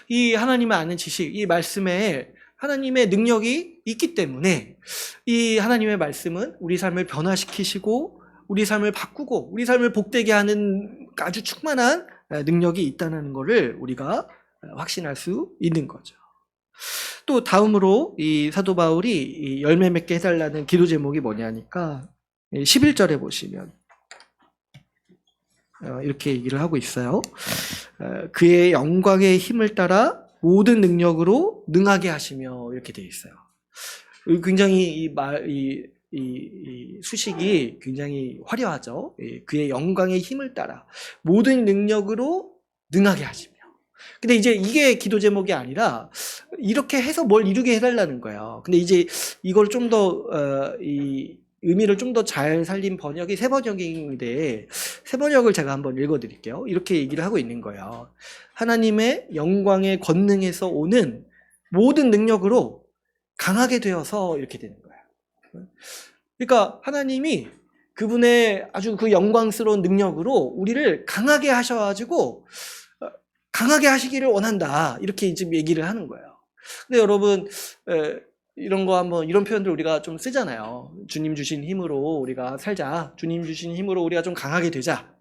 이 하나님을 아는 지식, 이 말씀에 하나님의 능력이 있기 때문에 이 하나님의 말씀은 우리 삶을 변화시키시고 우리 삶을 바꾸고 우리 삶을 복되게 하는 아주 충만한 능력이 있다는 것을 우리가 확신할 수 있는 거죠. 또 다음으로 이 사도 바울이 이 열매 맺게 해달라는 기도 제목이 뭐냐니까 11절에 보시면 이렇게 얘기를 하고 있어요. 그의 영광의 힘을 따라 모든 능력으로 능하게 하시며, 이렇게 되어 있어요. 굉장히 이 수식이 굉장히 화려하죠. 그의 영광의 힘을 따라 모든 능력으로 능하게 하시며. 근데 이제 이게 기도 제목이 아니라 이렇게 해서 뭘 이루게 해달라는 거예요. 근데 이제 이걸 좀 더 의미를 좀 더 잘 살린 번역이 새 번역인데 새 번역을 제가 한번 읽어드릴게요. 이렇게 얘기를 하고 있는 거예요. 하나님의 영광의 권능에서 오는 모든 능력으로 강하게 되어서 이렇게 되는 거예요. 그러니까 하나님이 그분의 아주 그 영광스러운 능력으로 우리를 강하게 하셔가지고 강하게 하시기를 원한다. 이렇게 지금 얘기를 하는 거예요. 근데 여러분 이런 거 한번 이런 표현들 우리가 좀 쓰잖아요. 주님 주신 힘으로 우리가 살자. 주님 주신 힘으로 우리가 좀 강하게 되자.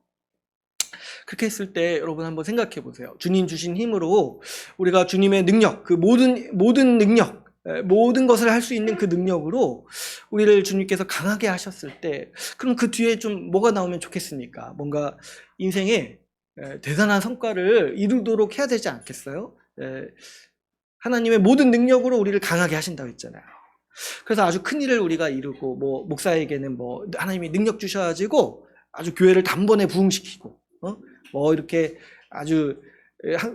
그렇게 했을 때 여러분 한번 생각해 보세요. 주님 주신 힘으로 우리가 주님의 능력, 그 모든 능력, 모든 것을 할 수 있는 그 능력으로 우리를 주님께서 강하게 하셨을 때 그럼 그 뒤에 좀 뭐가 나오면 좋겠습니까? 뭔가 인생에 대단한 성과를 이루도록 해야 되지 않겠어요? 하나님의 모든 능력으로 우리를 강하게 하신다고 했잖아요. 그래서 아주 큰 일을 우리가 이루고 뭐 목사에게는 뭐 하나님이 능력 주셔가지고 아주 교회를 단번에 부흥시키고 뭐 이렇게 아주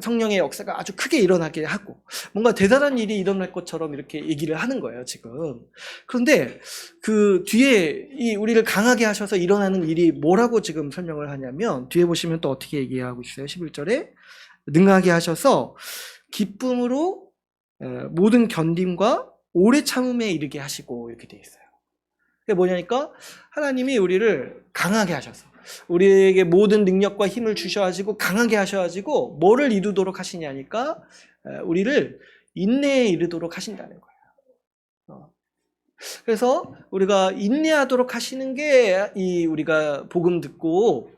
성령의 역사가 아주 크게 일어나게 하고 뭔가 대단한 일이 일어날 것처럼 이렇게 얘기를 하는 거예요 지금. 그런데 그 뒤에 이 우리를 강하게 하셔서 일어나는 일이 뭐라고 지금 설명을 하냐면 뒤에 보시면 또 어떻게 얘기하고 있어요. 11절에 능하게 하셔서 기쁨으로 모든 견딤과 오래 참음에 이르게 하시고 이렇게 돼 있어요. 그게 뭐냐니까 하나님이 우리를 강하게 하셔서 우리에게 모든 능력과 힘을 주셔가지고 강하게 하셔가지고 뭐를 이루도록 하시냐니까 우리를 인내에 이르도록 하신다는 거예요. 그래서 우리가 인내하도록 하시는 게 이 우리가 복음 듣고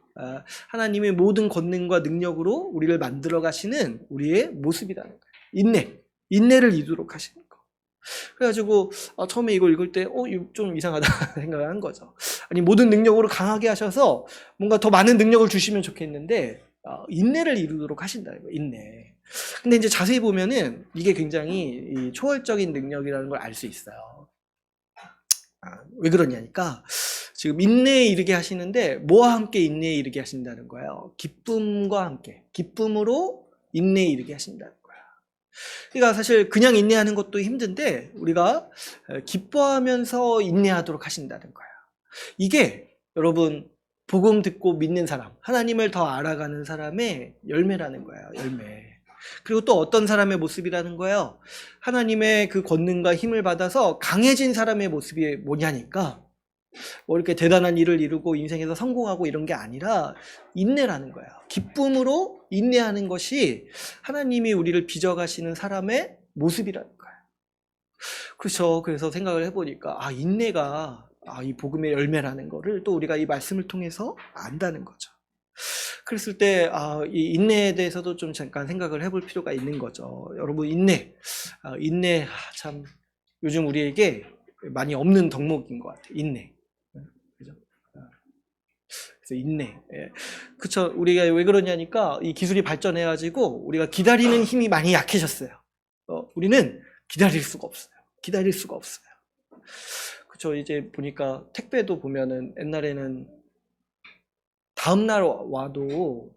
하나님의 모든 권능과 능력으로 우리를 만들어 가시는 우리의 모습이라는 거예요. 인내를 이루도록 하시는 거. 그래가지고 처음에 이거 읽을 때 좀 이상하다 생각을 한 거죠. 아니 모든 능력으로 강하게 하셔서 뭔가 더 많은 능력을 주시면 좋겠는데 인내를 이루도록 하신다는 거예요. 인내. 근데 이제 자세히 보면은 이게 굉장히 초월적인 능력이라는 걸 알 수 있어요. 왜 그러냐니까 지금 인내에 이르게 하시는데 뭐와 함께 인내에 이르게 하신다는 거예요. 기쁨과 함께 기쁨으로 인내에 이르게 하신다는 거예요. 그러니까 사실 그냥 인내하는 것도 힘든데 우리가 기뻐하면서 인내하도록 하신다는 거예요. 이게 여러분 복음 듣고 믿는 사람, 하나님을 더 알아가는 사람의 열매라는 거예요. 열매. 그리고 또 어떤 사람의 모습이라는 거예요. 하나님의 그 권능과 힘을 받아서 강해진 사람의 모습이 뭐냐니까 뭐 이렇게 대단한 일을 이루고 인생에서 성공하고 이런 게 아니라 인내라는 거예요. 기쁨으로 인내하는 것이 하나님이 우리를 빚어가시는 사람의 모습이라는 거예요. 그렇죠. 그래서 생각을 해보니까 인내가 이 복음의 열매라는 거를 또 우리가 이 말씀을 통해서 안다는 거죠. 그랬을 때 이 인내에 대해서도 좀 잠깐 생각을 해볼 필요가 있는 거죠. 여러분 인내 참 요즘 우리에게 많이 없는 덕목인 것 같아요. 인내. 그죠? 그래서 인내. 그쵸. 우리가 왜 그러냐니까 이 기술이 발전해가지고 우리가 기다리는 힘이 많이 약해졌어요. 우리는 기다릴 수가 없어요. 그쵸. 이제 보니까 택배도 보면은 옛날에는 다음날 와도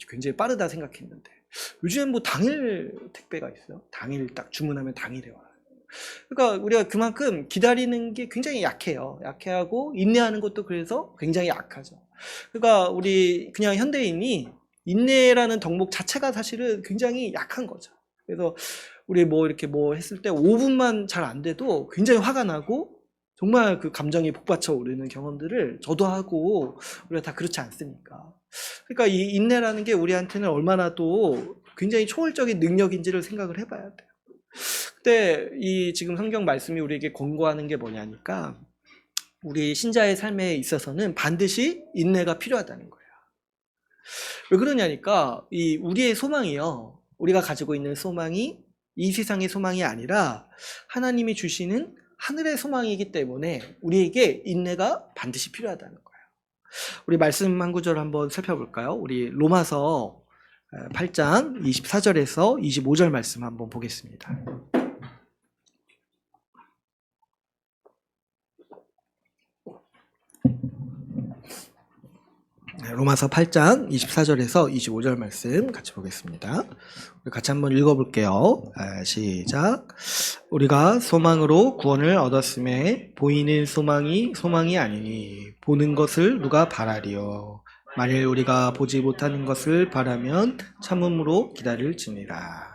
굉장히 빠르다 생각했는데 요즘엔 뭐 당일 택배가 있어요. 당일 딱 주문하면 당일에 와요. 그러니까 우리가 그만큼 기다리는 게 굉장히 약해요. 약해하고 인내하는 것도 그래서 굉장히 약하죠. 그러니까 우리 그냥 현대인이 인내라는 덕목 자체가 사실은 굉장히 약한 거죠. 그래서 우리 뭐 이렇게 뭐 했을 때 5분만 잘 안 돼도 굉장히 화가 나고 정말 그 감정이 복받쳐 오르는 경험들을 저도 하고 우리가 다 그렇지 않습니까? 그러니까 이 인내라는 게 우리한테는 얼마나 또 굉장히 초월적인 능력인지를 생각을 해봐야 돼요. 근데 이 지금 성경 말씀이 우리에게 권고하는 게 뭐냐니까 우리 신자의 삶에 있어서는 반드시 인내가 필요하다는 거예요. 왜 그러냐니까 이 우리의 소망이요. 우리가 가지고 있는 소망이 이 세상의 소망이 아니라 하나님이 주시는 하늘의 소망이기 때문에 우리에게 인내가 반드시 필요하다는 거예요. 우리 말씀 한 구절 한번 살펴볼까요? 우리 로마서 8장 24절에서 25절 말씀 한번 보겠습니다. 로마서 8장 24절에서 25절 말씀 같이 보겠습니다. 우리 같이 한번 읽어볼게요. 시작. 우리가 소망으로 구원을 얻었음에 보이는 소망이 아니니 보는 것을 누가 바라리요. 만일 우리가 보지 못하는 것을 바라면 참음으로 기다릴지니라.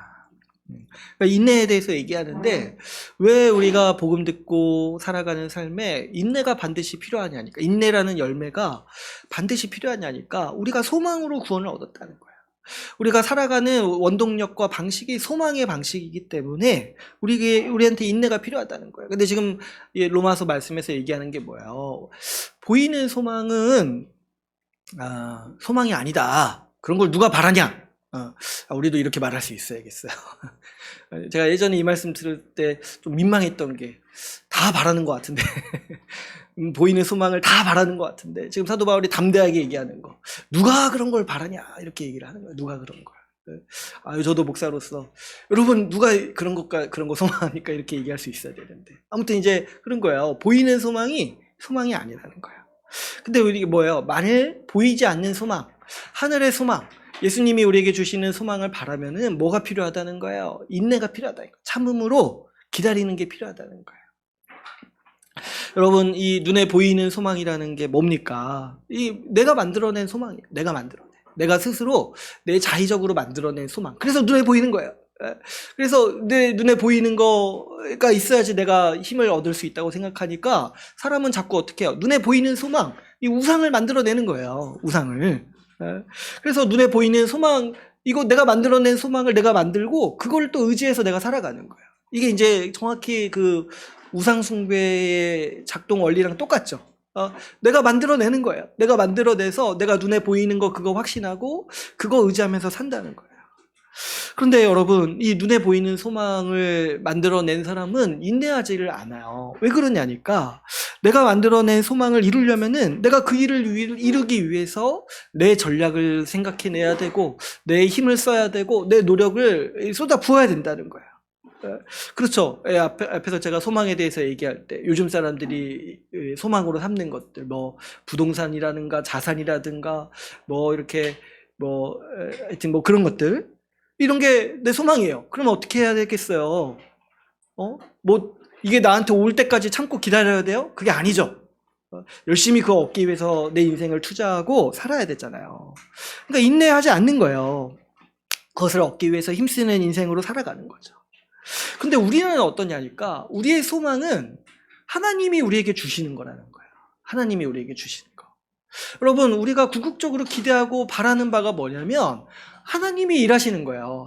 그러니까 인내에 대해서 얘기하는데 왜 우리가 복음 듣고 살아가는 삶에 인내가 반드시 필요하냐니까, 인내라는 열매가 반드시 필요하냐니까 우리가 소망으로 구원을 얻었다는 거예요. 우리가 살아가는 원동력과 방식이 소망의 방식이기 때문에 우리한테 인내가 필요하다는 거예요. 근데 지금 로마서 말씀에서 얘기하는 게 뭐예요? 보이는 소망은 소망이 아니다. 그런 걸 누가 바라냐? 우리도 이렇게 말할 수 있어야겠어요. 제가 예전에 이 말씀 들을 때 좀 민망했던 게 다 바라는 것 같은데 보이는 소망을 다 바라는 것 같은데 지금 사도 바울이 담대하게 얘기하는 거, 누가 그런 걸 바라냐 이렇게 얘기를 하는 거예요. 누가 그런 걸. 저도 목사로서 여러분 누가 그런 거 소망하니까 이렇게 얘기할 수 있어야 되는데, 아무튼 이제 그런 거예요. 보이는 소망이 아니라는 거예요. 근데 이게 뭐예요? 만일 보이지 않는 소망, 하늘의 소망, 예수님이 우리에게 주시는 소망을 바라면은 뭐가 필요하다는 거예요? 인내가 필요하다. 참음으로 기다리는 게 필요하다는 거예요. 여러분, 이 눈에 보이는 소망이라는 게 뭡니까? 내가 만들어낸 소망이에요. 내가 스스로 내 자의적으로 만들어낸 소망. 그래서 눈에 보이는 거예요. 그래서 내 눈에 보이는 거가 있어야지 내가 힘을 얻을 수 있다고 생각하니까 사람은 자꾸 어떻게 해요? 눈에 보이는 소망, 이 우상을 만들어내는 거예요. 우상을. 그래서 눈에 보이는 소망, 이거 내가 만들어낸 소망을 내가 만들고 그걸 또 의지해서 내가 살아가는 거예요. 이게 이제 정확히 그 우상 숭배의 작동 원리랑 똑같죠. 내가 만들어내는 거예요. 내가 만들어내서 내가 눈에 보이는 거 그거 확신하고 그거 의지하면서 산다는 거예요. 그런데 여러분, 이 눈에 보이는 소망을 만들어낸 사람은 인내하지를 않아요. 왜 그러냐니까, 내가 만들어낸 소망을 이루려면은 내가 그 일을 이루기 위해서 내 전략을 생각해내야 되고 내 힘을 써야 되고 내 노력을 쏟아 부어야 된다는 거예요. 그렇죠. 앞에서 제가 소망에 대해서 얘기할 때 요즘 사람들이 소망으로 삼는 것들, 뭐 부동산이라든가 자산이라든가 뭐 이렇게 하여튼 뭐 그런 것들, 이런 게 내 소망이에요. 그러면 어떻게 해야 되겠어요? 이게 나한테 올 때까지 참고 기다려야 돼요? 그게 아니죠. 열심히 그거 얻기 위해서 내 인생을 투자하고 살아야 되잖아요. 그러니까 인내하지 않는 거예요. 그것을 얻기 위해서 힘쓰는 인생으로 살아가는 거죠. 근데 우리는 어떠냐니까, 우리의 소망은 하나님이 우리에게 주시는 거라는 거예요. 하나님이 우리에게 주시는 거. 여러분, 우리가 궁극적으로 기대하고 바라는 바가 뭐냐면 하나님이 일하시는 거예요.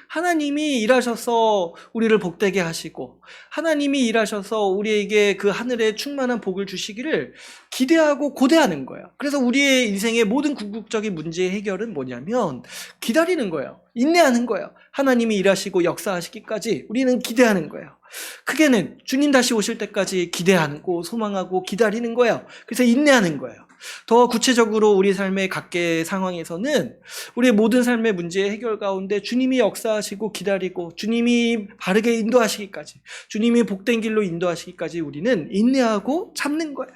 하나님이 일하셔서 우리를 복되게 하시고, 하나님이 일하셔서 우리에게 그 하늘의 충만한 복을 주시기를 기대하고 고대하는 거예요. 그래서 우리의 인생의 모든 궁극적인 문제의 해결은 뭐냐면 기다리는 거예요. 인내하는 거예요. 하나님이 일하시고 역사하시기까지 우리는 기대하는 거예요. 크게는 주님 다시 오실 때까지 기대하고 소망하고 기다리는 거예요. 그래서 인내하는 거예요. 더 구체적으로 우리 삶의 각계 상황에서는 우리의 모든 삶의 문제의 해결 가운데 주님이 역사하시고 기다리고 주님이 바르게 인도하시기까지, 주님이 복된 길로 인도하시기까지 우리는 인내하고 참는 거예요.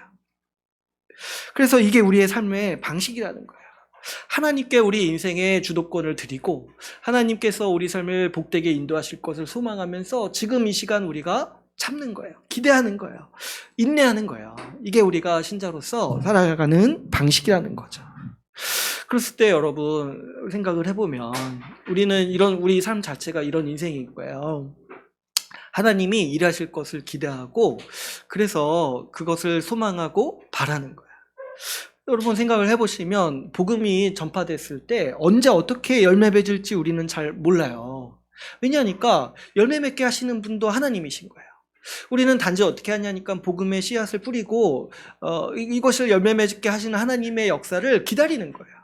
그래서 이게 우리의 삶의 방식이라는 거예요. 하나님께 우리 인생의 주도권을 드리고 하나님께서 우리 삶을 복되게 인도하실 것을 소망하면서 지금 이 시간 우리가 참는 거예요. 기대하는 거예요. 인내하는 거예요. 이게 우리가 신자로서 살아가는 방식이라는 거죠. 그랬을 때 여러분 생각을 해보면 우리 삶 자체가 이런 인생인 거예요. 하나님이 일하실 것을 기대하고 그래서 그것을 소망하고 바라는 거예요. 여러분 생각을 해보시면 복음이 전파됐을 때 언제 어떻게 열매 맺을지 우리는 잘 몰라요. 왜냐하니까 열매 맺게 하시는 분도 하나님이신 거예요. 우리는 단지 어떻게 하냐니까 복음의 씨앗을 뿌리고 이것을 열매 맺게 하시는 하나님의 역사를 기다리는 거예요.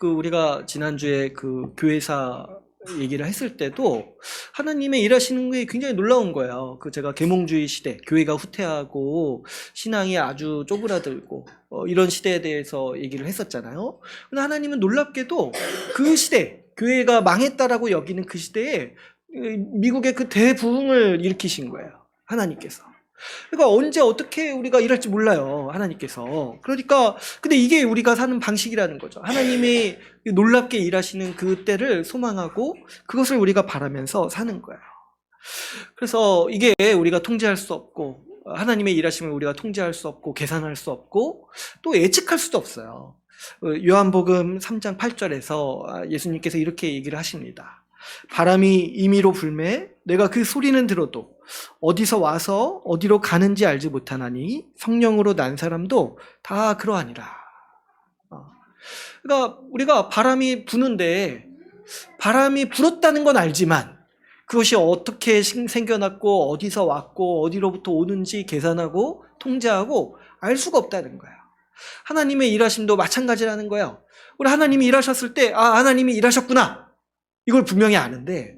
우리가 지난주에 그 교회사 얘기를 했을 때도 하나님의 일하시는 게 굉장히 놀라운 거예요. 제가 계몽주의 시대, 교회가 후퇴하고 신앙이 아주 쪼그라들고 이런 시대에 대해서 얘기를 했었잖아요. 근데 하나님은 놀랍게도 그 시대, 교회가 망했다라고 여기는 그 시대에 미국의 그 대부흥을 일으키신 거예요. 하나님께서. 그러니까 언제 어떻게 우리가 일할지 몰라요, 하나님께서. 그러니까 근데 이게 우리가 사는 방식이라는 거죠. 하나님이 놀랍게 일하시는 그 때를 소망하고 그것을 우리가 바라면서 사는 거예요. 그래서 이게 우리가 통제할 수 없고, 하나님의 일하심을 우리가 통제할 수 없고 계산할 수 없고 또 예측할 수도 없어요. 요한복음 3장 8절에서 예수님께서 이렇게 얘기를 하십니다. 바람이 임의로 불매 내가 그 소리는 들어도 어디서 와서 어디로 가는지 알지 못하나니 성령으로 난 사람도 다 그러하니라. 그러니까 우리가 바람이 부는데 바람이 불었다는 건 알지만 그것이 어떻게 생겨났고 어디서 왔고 어디로부터 오는지 계산하고 통제하고 알 수가 없다는 거예요. 하나님의 일하심도 마찬가지라는 거예요. 우리 하나님이 일하셨을 때 하나님이 일하셨구나 이걸 분명히 아는데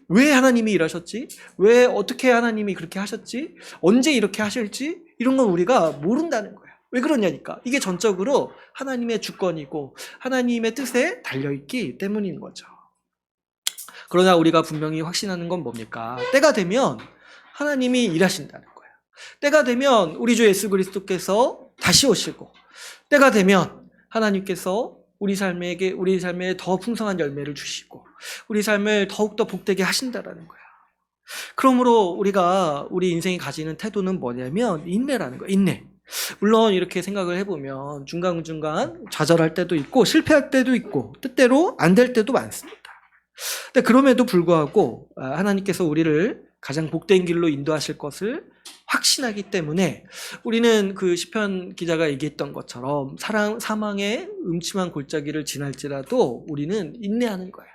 왜 하나님이 일하셨지? 왜 어떻게 하나님이 그렇게 하셨지? 언제 이렇게 하실지? 이런 건 우리가 모른다는 거예요. 왜 그러냐니까 이게 전적으로 하나님의 주권이고 하나님의 뜻에 달려있기 때문인 거죠. 그러나 우리가 분명히 확신하는 건 뭡니까? 때가 되면 하나님이 일하신다는 거예요. 때가 되면 우리 주 예수 그리스도께서 다시 오시고 때가 되면 하나님께서 우리 삶에 더 풍성한 열매를 주시고 우리 삶을 더욱더 복되게 하신다라는 거예요. 그러므로 우리가 우리 인생이 가지는 태도는 뭐냐면 인내라는 거예요. 인내. 물론 이렇게 생각을 해보면 중간중간 좌절할 때도 있고 실패할 때도 있고 뜻대로 안 될 때도 많습니다. 근데 그럼에도 불구하고 하나님께서 우리를 가장 복된 길로 인도하실 것을 확신하기 때문에 우리는 그 시편 기자가 얘기했던 것처럼 사망의 음침한 골짜기를 지날지라도 우리는 인내하는 거예요.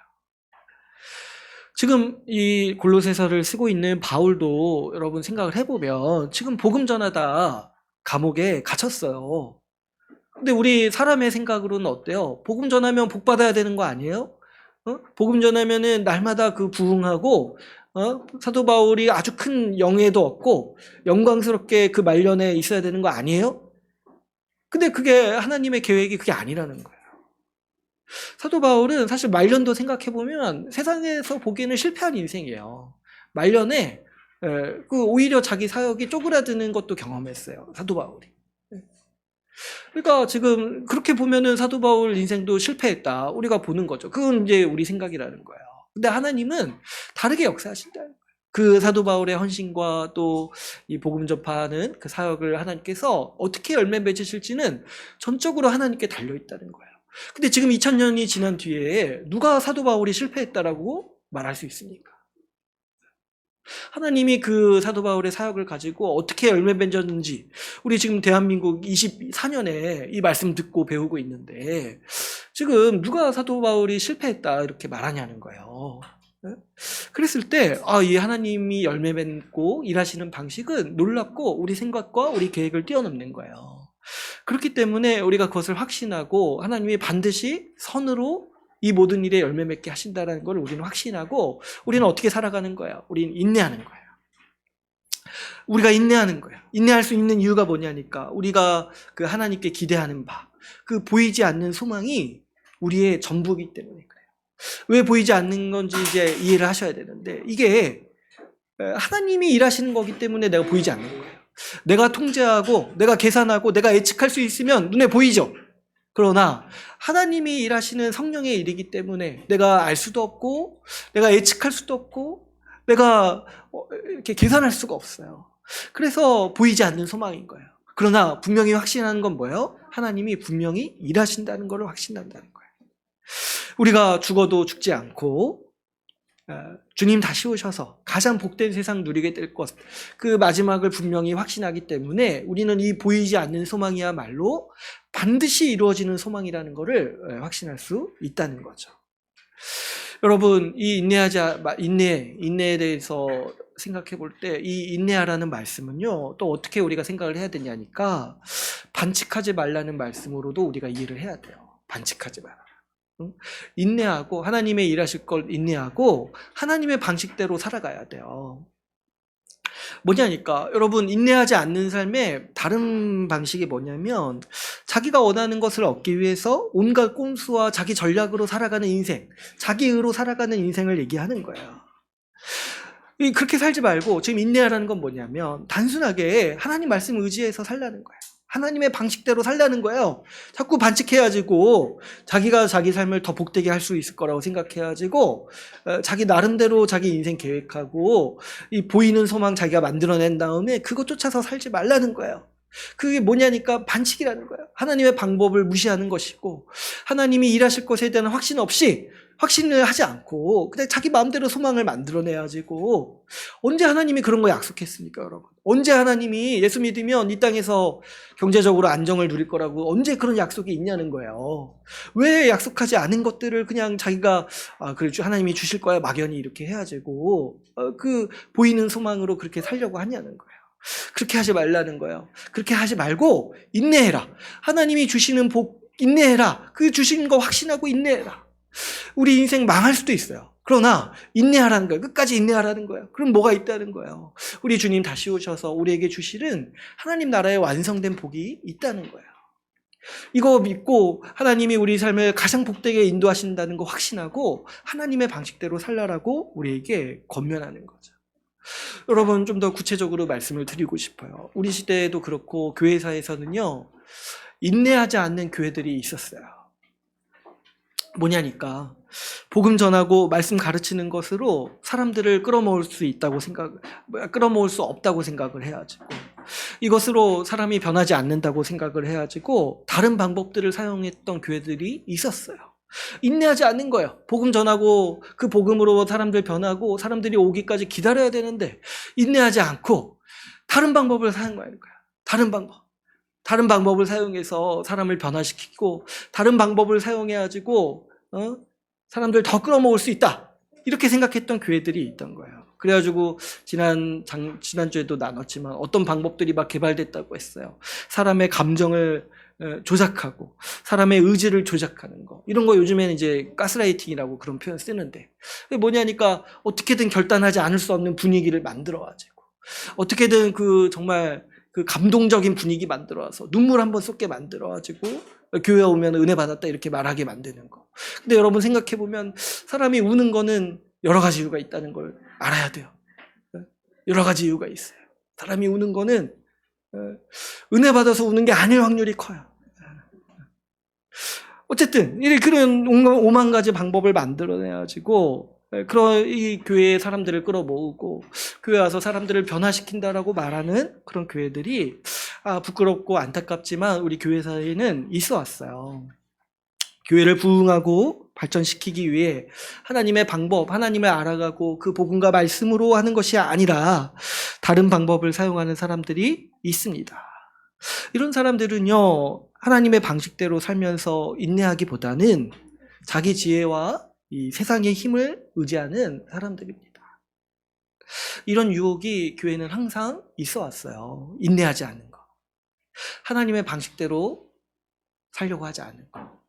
지금 이 골로새서를 쓰고 있는 바울도 여러분 생각을 해보면 지금 복음 전하다 감옥에 갇혔어요. 근데 우리 사람의 생각으로는 어때요? 복음 전하면 복 받아야 되는 거 아니에요? 복음 전하면은 날마다 그 부흥하고 사도 바울이 아주 큰 영예도 얻고 영광스럽게 그 말년에 있어야 되는 거 아니에요? 근데 그게 하나님의 계획이 그게 아니라는 거예요. 사도 바울은 사실 말년도 생각해보면 세상에서 보기에는 실패한 인생이에요. 말년에 그 오히려 자기 사역이 쪼그라드는 것도 경험했어요, 사도 바울이. 그러니까 지금 그렇게 보면은 사도 바울 인생도 실패했다 우리가 보는 거죠. 그건 이제 우리 생각이라는 거예요. 근데 하나님은 다르게 역사하신다는 거예요. 그 사도 바울의 헌신과 또 이 복음 전파하는 그 사역을 하나님께서 어떻게 열매 맺으실지는 전적으로 하나님께 달려 있다는 거예요. 근데 지금 2000년이 지난 뒤에 누가 사도 바울이 실패했다라고 말할 수 있습니까? 하나님이 그 사도 바울의 사역을 가지고 어떻게 열매 맺었는지 우리 지금 대한민국 24년에 이 말씀 듣고 배우고 있는데 지금 누가 사도 바울이 실패했다 이렇게 말하냐는 거예요. 그랬을 때 이 하나님이 열매 맺고 일하시는 방식은 놀랍고 우리 생각과 우리 계획을 뛰어넘는 거예요. 그렇기 때문에 우리가 그것을 확신하고 하나님이 반드시 선으로 이 모든 일에 열매 맺게 하신다는 걸 우리는 확신하고 우리는 어떻게 살아가는 거예요? 우리는 인내하는 거예요. 우리가 인내하는 거예요. 인내할 수 있는 이유가 뭐냐니까 우리가 그 하나님께 기대하는 바, 그 보이지 않는 소망이 우리의 전부이기 때문에 그래요. 왜 보이지 않는 건지 이제 이해를 하셔야 되는데 이게 하나님이 일하시는 거기 때문에 내가 보이지 않는 거예요. 내가 통제하고 내가 계산하고 내가 예측할 수 있으면 눈에 보이죠. 그러나 하나님이 일하시는 성령의 일이기 때문에 내가 알 수도 없고 내가 예측할 수도 없고 내가 이렇게 계산할 수가 없어요. 그래서 보이지 않는 소망인 거예요. 그러나 분명히 확신하는 건 뭐예요? 하나님이 분명히 일하신다는 걸 확신한다는 거예요. 우리가 죽어도 죽지 않고 주님 다시 오셔서 가장 복된 세상 누리게 될 것, 그 마지막을 분명히 확신하기 때문에 우리는 이 보이지 않는 소망이야말로 반드시 이루어지는 소망이라는 것을 확신할 수 있다는 거죠. 여러분, 이 인내에 대해서 생각해 볼 때 이 인내하라는 말씀은요, 또 어떻게 우리가 생각을 해야 되냐니까 반칙하지 말라는 말씀으로도 우리가 이해를 해야 돼요. 반칙하지 마라. 인내하고 하나님의 일하실 걸 인내하고 하나님의 방식대로 살아가야 돼요. 뭐냐니까 여러분, 인내하지 않는 삶의 다른 방식이 뭐냐면 자기가 원하는 것을 얻기 위해서 온갖 꼼수와 자기 전략으로 살아가는 인생, 자기 의로 살아가는 인생을 얘기하는 거예요. 그렇게 살지 말고 지금 인내하라는 건 뭐냐면 단순하게 하나님 말씀 의지해서 살라는 거예요. 하나님의 방식대로 살라는 거예요. 자꾸 반칙해가지고 자기가 자기 삶을 더 복되게 할 수 있을 거라고 생각해가지고 자기 나름대로 자기 인생 계획하고 이 보이는 소망 자기가 만들어낸 다음에 그거 쫓아서 살지 말라는 거예요. 그게 뭐냐니까 반칙이라는 거예요. 하나님의 방법을 무시하는 것이고 하나님이 일하실 것에 대한 확신 없이 확신을 하지 않고 그냥 자기 마음대로 소망을 만들어내가지고 언제 하나님이 그런 거 약속했습니까, 여러분? 언제 하나님이 예수 믿으면 이 땅에서 경제적으로 안정을 누릴 거라고 언제 그런 약속이 있냐는 거예요. 왜 약속하지 않은 것들을 그냥 자기가 그래 하나님이 주실 거야 막연히 이렇게 해가지고 그 보이는 소망으로 그렇게 살려고 하냐는 거예요. 그렇게 하지 말라는 거예요. 그렇게 하지 말고 인내해라. 하나님이 주시는 복 인내해라. 그 주시는 거 확신하고 인내해라. 우리 인생 망할 수도 있어요. 그러나 인내하라는 거예요. 끝까지 인내하라는 거예요. 그럼 뭐가 있다는 거예요? 우리 주님 다시 오셔서 우리에게 주시는 하나님 나라의 완성된 복이 있다는 거예요. 이거 믿고 하나님이 우리 삶을 가장 복되게 인도하신다는 거 확신하고 하나님의 방식대로 살라라고 우리에게 권면하는 거죠. 여러분, 좀 더 구체적으로 말씀을 드리고 싶어요. 우리 시대에도 그렇고 교회사에서는요, 인내하지 않는 교회들이 있었어요. 뭐냐니까 복음 전하고 말씀 가르치는 것으로 사람들을 끌어모을 수 없다고 생각을 해가지고 이것으로 사람이 변하지 않는다고 생각을 해가지고 다른 방법들을 사용했던 교회들이 있었어요. 인내하지 않는 거예요. 복음 전하고 그 복음으로 사람들 변하고 사람들이 오기까지 기다려야 되는데 인내하지 않고 다른 방법을 사용하는 거예요. 다른 방법을 사용해서 사람을 변화시키고 다른 방법을 사용해가지고 사람들 더 끌어모을 수 있다. 이렇게 생각했던 교회들이 있던 거예요. 그래가지고 지난주에도 나눴지만 어떤 방법들이 막 개발됐다고 했어요. 사람의 감정을 조작하고 사람의 의지를 조작하는 거. 이런 거 요즘에는 이제 가스라이팅이라고 그런 표현 쓰는데 그게 뭐냐니까 어떻게든 결단하지 않을 수 없는 분위기를 만들어가지고 어떻게든 정말 그 감동적인 분위기 만들어서 눈물 한번 쏟게 만들어가지고 교회 오면 은혜 받았다 이렇게 말하게 만드는 거. 근데 여러분 생각해보면 사람이 우는 거는 여러 가지 이유가 있다는 걸 알아야 돼요. 여러 가지 이유가 있어요. 사람이 우는 거는 은혜 받아서 우는 게 아닐 확률이 커요. 어쨌든 그런 오만 가지 방법을 만들어내가지고 그런 이 교회의 사람들을 끌어모으고 교회 와서 사람들을 변화시킨다라고 말하는 그런 교회들이 부끄럽고 안타깝지만 우리 교회 사이에는 있어 왔어요. 교회를 부흥하고 발전시키기 위해 하나님의 방법, 하나님을 알아가고 그 복음과 말씀으로 하는 것이 아니라 다른 방법을 사용하는 사람들이 있습니다. 이런 사람들은요, 하나님의 방식대로 살면서 인내하기보다는 자기 지혜와 이 세상의 힘을 의지하는 사람들입니다. 이런 유혹이 교회는 항상 있어 왔어요. 인내하지 않는 거. 하나님의 방식대로 살려고 하지 않는 거.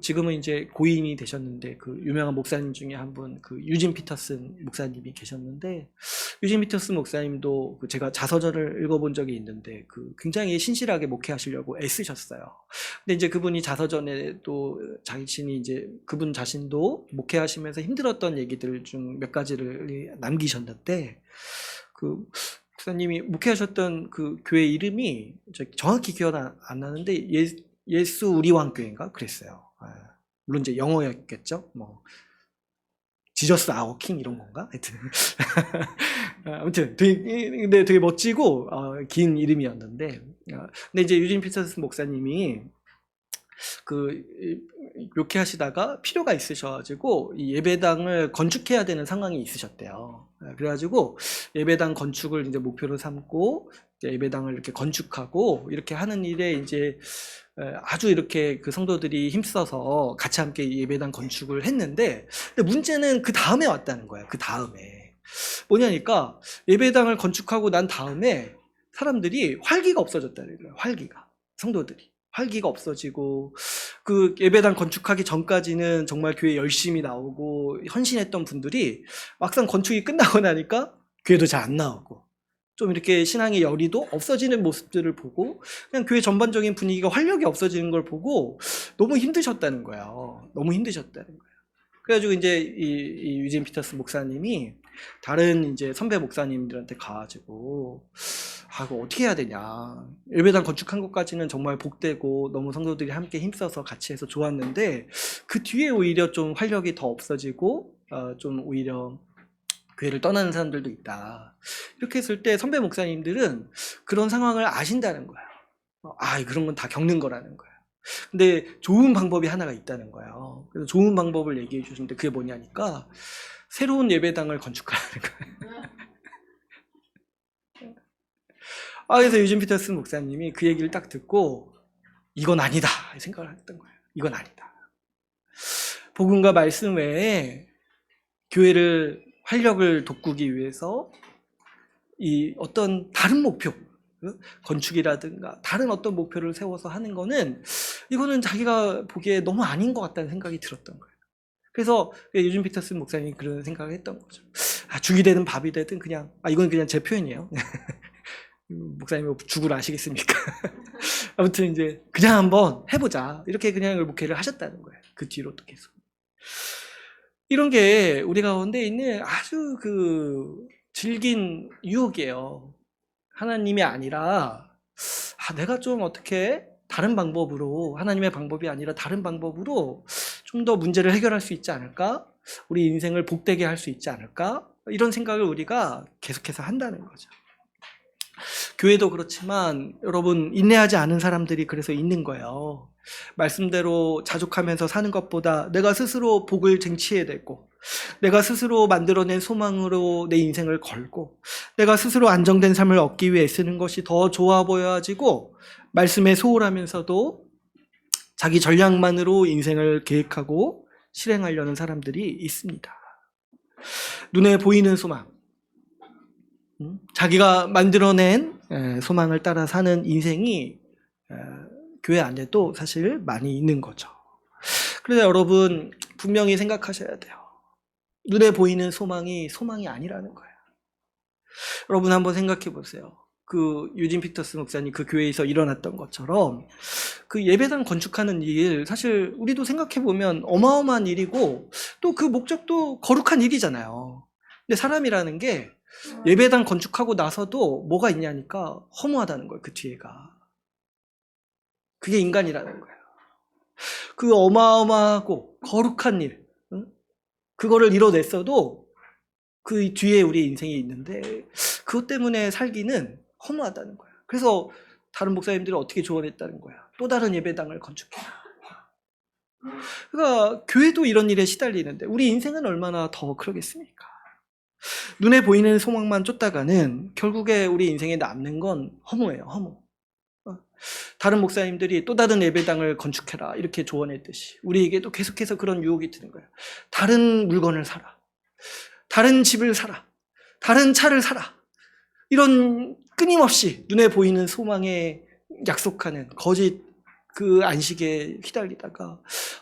지금은 이제 고인이 되셨는데 유명한 목사님 중에 한 분 유진 피터슨 목사님이 계셨는데 유진 피터슨 목사님도 제가 자서전을 읽어본 적이 있는데 굉장히 신실하게 목회하시려고 애쓰셨어요. 근데 이제 그분이 자서전에 또 자신이 이제 그분 자신도 목회하시면서 힘들었던 얘기들 중 몇 가지를 남기셨는데 목사님이 목회하셨던 교회 이름이 정확히 기억 안 나는데 예수 우리 왕교회인가 그랬어요. 물론 이제 영어였겠죠. 지저스 아워 킹 이런 건가? 하여튼 아무튼 되게 멋지고 긴 이름이었는데 근데 이제 유진 피터슨 목사님이 목회하시다가 필요가 있으셔가지고 이 예배당을 건축해야 되는 상황이 있으셨대요. 그래가지고 예배당 건축을 이제 목표로 삼고 예배당을 이렇게 건축하고 이렇게 하는 일에 이제 아주 이렇게 성도들이 힘써서 같이 함께 예배당 건축을 했는데 근데 문제는 그 다음에 왔다는 거예요. 그 다음에 뭐냐니까 예배당을 건축하고 난 다음에 사람들이 활기가 없어졌다는 거예요. 성도들이 활기가 없어지고 예배당 건축하기 전까지는 정말 교회 열심히 나오고 헌신했던 분들이 막상 건축이 끝나고 나니까 교회도 잘 안 나오고 좀 이렇게 신앙의 열의도 없어지는 모습들을 보고 그냥 교회 전반적인 분위기가 활력이 없어지는 걸 보고 너무 힘드셨다는 거예요. 그래가지고 이제 이 유진 피터스 목사님이 다른 이제 선배 목사님들한테 가가지고 그거 어떻게 해야 되냐. 예배당 건축한 것까지는 정말 복되고 너무 성도들이 함께 힘써서 같이 해서 좋았는데 그 뒤에 오히려 좀 활력이 더 없어지고 좀 오히려 교회를 떠나는 사람들도 있다. 이렇게 했을 때 선배 목사님들은 그런 상황을 아신다는 거예요. 그런 건 다 겪는 거라는 거예요. 근데 좋은 방법이 하나가 있다는 거예요. 그래서 좋은 방법을 얘기해 주시는데 그게 뭐냐니까 새로운 예배당을 건축하라는 거예요. 그래서 유진 피터슨 목사님이 그 얘기를 딱 듣고 이건 아니다 생각을 했던 거예요. 이건 아니다. 복음과 말씀 외에 교회를 활력을 돋구기 위해서 이 어떤 다른 목표, 건축이라든가 다른 어떤 목표를 세워서 하는 거는 이거는 자기가 보기에 너무 아닌 것 같다는 생각이 들었던 거예요. 그래서 유진 피터슨 목사님이 그런 생각을 했던 거죠. 죽이 되든 밥이 되든 그냥 이건 그냥 제 표현이에요. 목사님이 죽을 아시겠습니까? 아무튼 이제 그냥 한번 해보자 이렇게 그냥 목회를 하셨다는 거예요. 그 뒤로도 계속. 이런 게 우리 가운데 있는 아주 질긴 유혹이에요. 하나님이 아니라 내가 좀 어떻게 다른 방법으로, 하나님의 방법이 아니라 다른 방법으로 좀 더 문제를 해결할 수 있지 않을까? 우리 인생을 복되게 할 수 있지 않을까? 이런 생각을 우리가 계속해서 한다는 거죠. 교회도 그렇지만 여러분 인내하지 않은 사람들이 그래서 있는 거예요. 말씀대로 자족하면서 사는 것보다 내가 스스로 복을 쟁취해야 되고 내가 스스로 만들어낸 소망으로 내 인생을 걸고 내가 스스로 안정된 삶을 얻기 위해 쓰는 것이 더 좋아 보여지고 말씀에 소홀하면서도 자기 전략만으로 인생을 계획하고 실행하려는 사람들이 있습니다. 눈에 보이는 소망, 자기가 만들어낸 소망을 따라 사는 인생이 교회 안에도 사실 많이 있는 거죠. 그래서 여러분 분명히 생각하셔야 돼요. 눈에 보이는 소망이 아니라는 거예요. 여러분 한번 생각해 보세요. 그 유진 피터스 목사님 그 교회에서 일어났던 것처럼 그 예배당 건축하는 일 사실 우리도 생각해 보면 어마어마한 일이고 또 그 목적도 거룩한 일이잖아요. 근데 사람이라는 게 예배당 건축하고 나서도 뭐가 있냐니까 허무하다는 거예요. 그 뒤에가. 그게 인간이라는 거예요. 그 어마어마하고 거룩한 일, 그거를 이뤄냈어도 그 뒤에 우리 인생이 있는데 그것 때문에 살기는 허무하다는 거예요. 그래서 다른 목사님들이 어떻게 조언했다는 거야. 또 다른 예배당을 건축해라. 그러니까 교회도 이런 일에 시달리는데 우리 인생은 얼마나 더 그러겠습니까? 눈에 보이는 소망만 쫓다가는 결국에 우리 인생에 남는 건 허무예요. 허무. 다른 목사님들이 또 다른 예배당을 건축해라 이렇게 조언했듯이 우리에게도 계속해서 그런 유혹이 드는 거예요. 다른 물건을 사라. 다른 집을 사라. 다른 차를 사라. 이런 끊임없이 눈에 보이는 소망에 약속하는 거짓 그 안식에 휘달리다가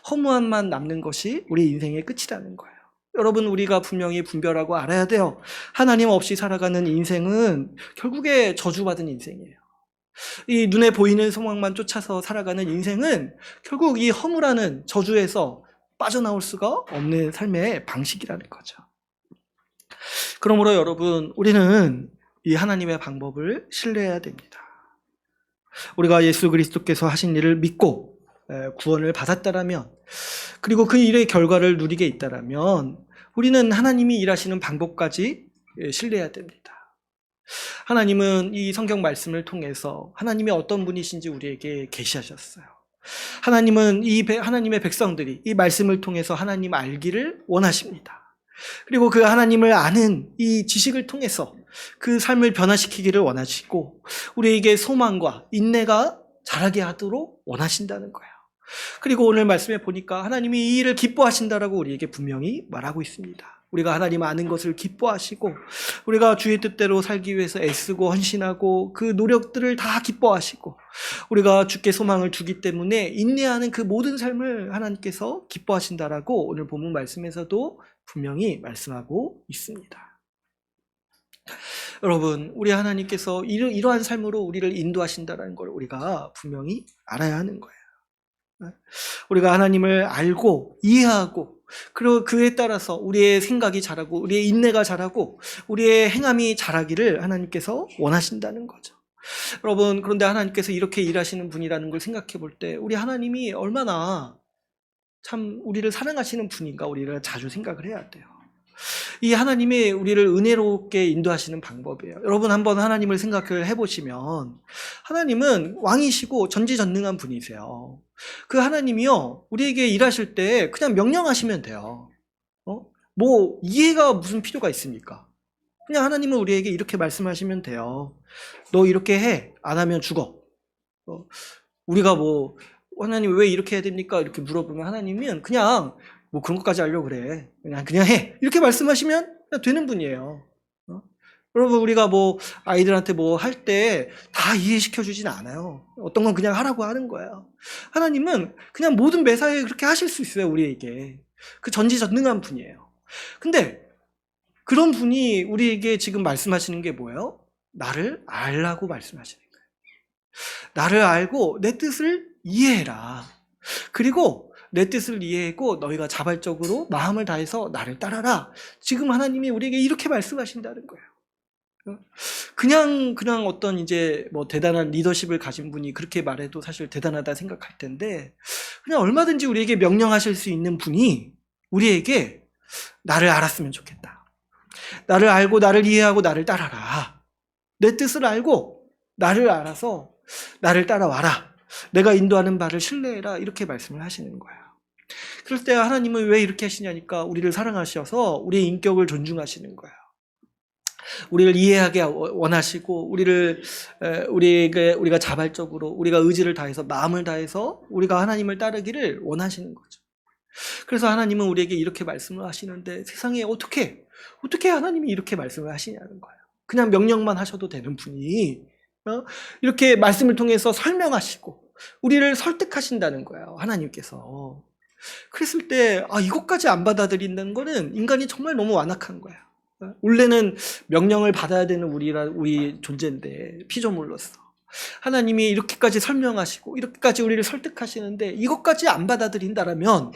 허무함만 남는 것이 우리 인생의 끝이라는 거예요. 여러분 우리가 분명히 분별하고 알아야 돼요. 하나님 없이 살아가는 인생은 결국에 저주받은 인생이에요. 이 눈에 보이는 소망만 쫓아서 살아가는 인생은 결국 이 허무라는 저주에서 빠져나올 수가 없는 삶의 방식이라는 거죠. 그러므로 여러분 우리는 이 하나님의 방법을 신뢰해야 됩니다. 우리가 예수 그리스도께서 하신 일을 믿고 구원을 받았다라면 그리고 그 일의 결과를 누리게 있다라면 우리는 하나님이 일하시는 방법까지 신뢰해야 됩니다. 하나님은 이 성경 말씀을 통해서 하나님이 어떤 분이신지 우리에게 계시하셨어요. 하나님은 하나님의 백성들이 이 말씀을 통해서 하나님 알기를 원하십니다. 그리고 그 하나님을 아는 이 지식을 통해서 그 삶을 변화시키기를 원하시고 우리에게 소망과 인내가 자라게 하도록 원하신다는 거예요. 그리고 오늘 말씀에 보니까 하나님이 이 일을 기뻐하신다라고 우리에게 분명히 말하고 있습니다. 우리가 하나님 아는 것을 기뻐하시고 우리가 주의 뜻대로 살기 위해서 애쓰고 헌신하고 그 노력들을 다 기뻐하시고 우리가 주께 소망을 두기 때문에 인내하는 그 모든 삶을 하나님께서 기뻐하신다라고 오늘 본문 말씀에서도 분명히 말씀하고 있습니다. 여러분 우리 하나님께서 이러한 삶으로 우리를 인도하신다는 걸 우리가 분명히 알아야 하는 거예요. 우리가 하나님을 알고 이해하고 그리고 그에 따라서 우리의 생각이 자라고 우리의 인내가 자라고 우리의 행함이 자라기를 하나님께서 원하신다는 거죠. 여러분, 그런데 하나님께서 이렇게 일하시는 분이라는 걸 생각해 볼 때 우리 하나님이 얼마나 참 우리를 사랑하시는 분인가 우리를 자주 생각을 해야 돼요. 이 하나님이 우리를 은혜롭게 인도하시는 방법이에요. 여러분, 한번 하나님을 생각을 해보시면 하나님은 왕이시고 전지전능한 분이세요. 그 하나님이요, 우리에게 일하실 때 그냥 명령하시면 돼요. 뭐 이해가 무슨 필요가 있습니까? 그냥 하나님은 우리에게 이렇게 말씀하시면 돼요. 너 이렇게 해. 안 하면 죽어. 우리가 뭐 하나님 왜 이렇게 해야 됩니까? 이렇게 물어보면 하나님은 그냥 뭐 그런 것까지 하려고 그래. 그냥 해. 이렇게 말씀하시면 그냥 되는 분이에요. 여러분, 우리가 뭐 아이들한테 뭐 할 때 다 이해시켜 주진 않아요. 어떤 건 그냥 하라고 하는 거예요. 하나님은 그냥 모든 매사에 그렇게 하실 수 있어요, 우리에게. 그 전지전능한 분이에요. 근데 그런 분이 우리에게 지금 말씀하시는 게 뭐예요? 나를 알라고 말씀하시는 거예요. 나를 알고 내 뜻을 이해해라. 그리고 내 뜻을 이해하고 너희가 자발적으로 마음을 다해서 나를 따라라. 지금 하나님이 우리에게 이렇게 말씀하신다는 거예요. 그냥 어떤 이제 뭐 대단한 리더십을 가진 분이 그렇게 말해도 사실 대단하다 생각할 텐데, 그냥 얼마든지 우리에게 명령하실 수 있는 분이 우리에게 나를 알았으면 좋겠다. 나를 알고 나를 이해하고 나를 따라라. 내 뜻을 알고 나를 알아서 나를 따라와라. 내가 인도하는 바를 신뢰해라. 이렇게 말씀을 하시는 거예요. 그럴 때 하나님은 왜 이렇게 하시냐니까 우리를 사랑하셔서 우리의 인격을 존중하시는 거예요. 우리를 이해하게 원하시고 우리가 자발적으로 우리가 의지를 다해서 마음을 다해서 우리가 하나님을 따르기를 원하시는 거죠. 그래서 하나님은 우리에게 이렇게 말씀을 하시는데 세상에 어떻게 하나님이 이렇게 말씀을 하시냐는 거예요. 그냥 명령만 하셔도 되는 분이 이렇게 말씀을 통해서 설명하시고 우리를 설득하신다는 거예요, 하나님께서. 그랬을 때 이것까지 안 받아들인다는 거는 인간이 정말 너무 완악한 거예요. 원래는 명령을 받아야 되는 우리 존재인데 피조물로서 하나님이 이렇게까지 설명하시고 이렇게까지 우리를 설득하시는데 이것까지 안 받아들인다라면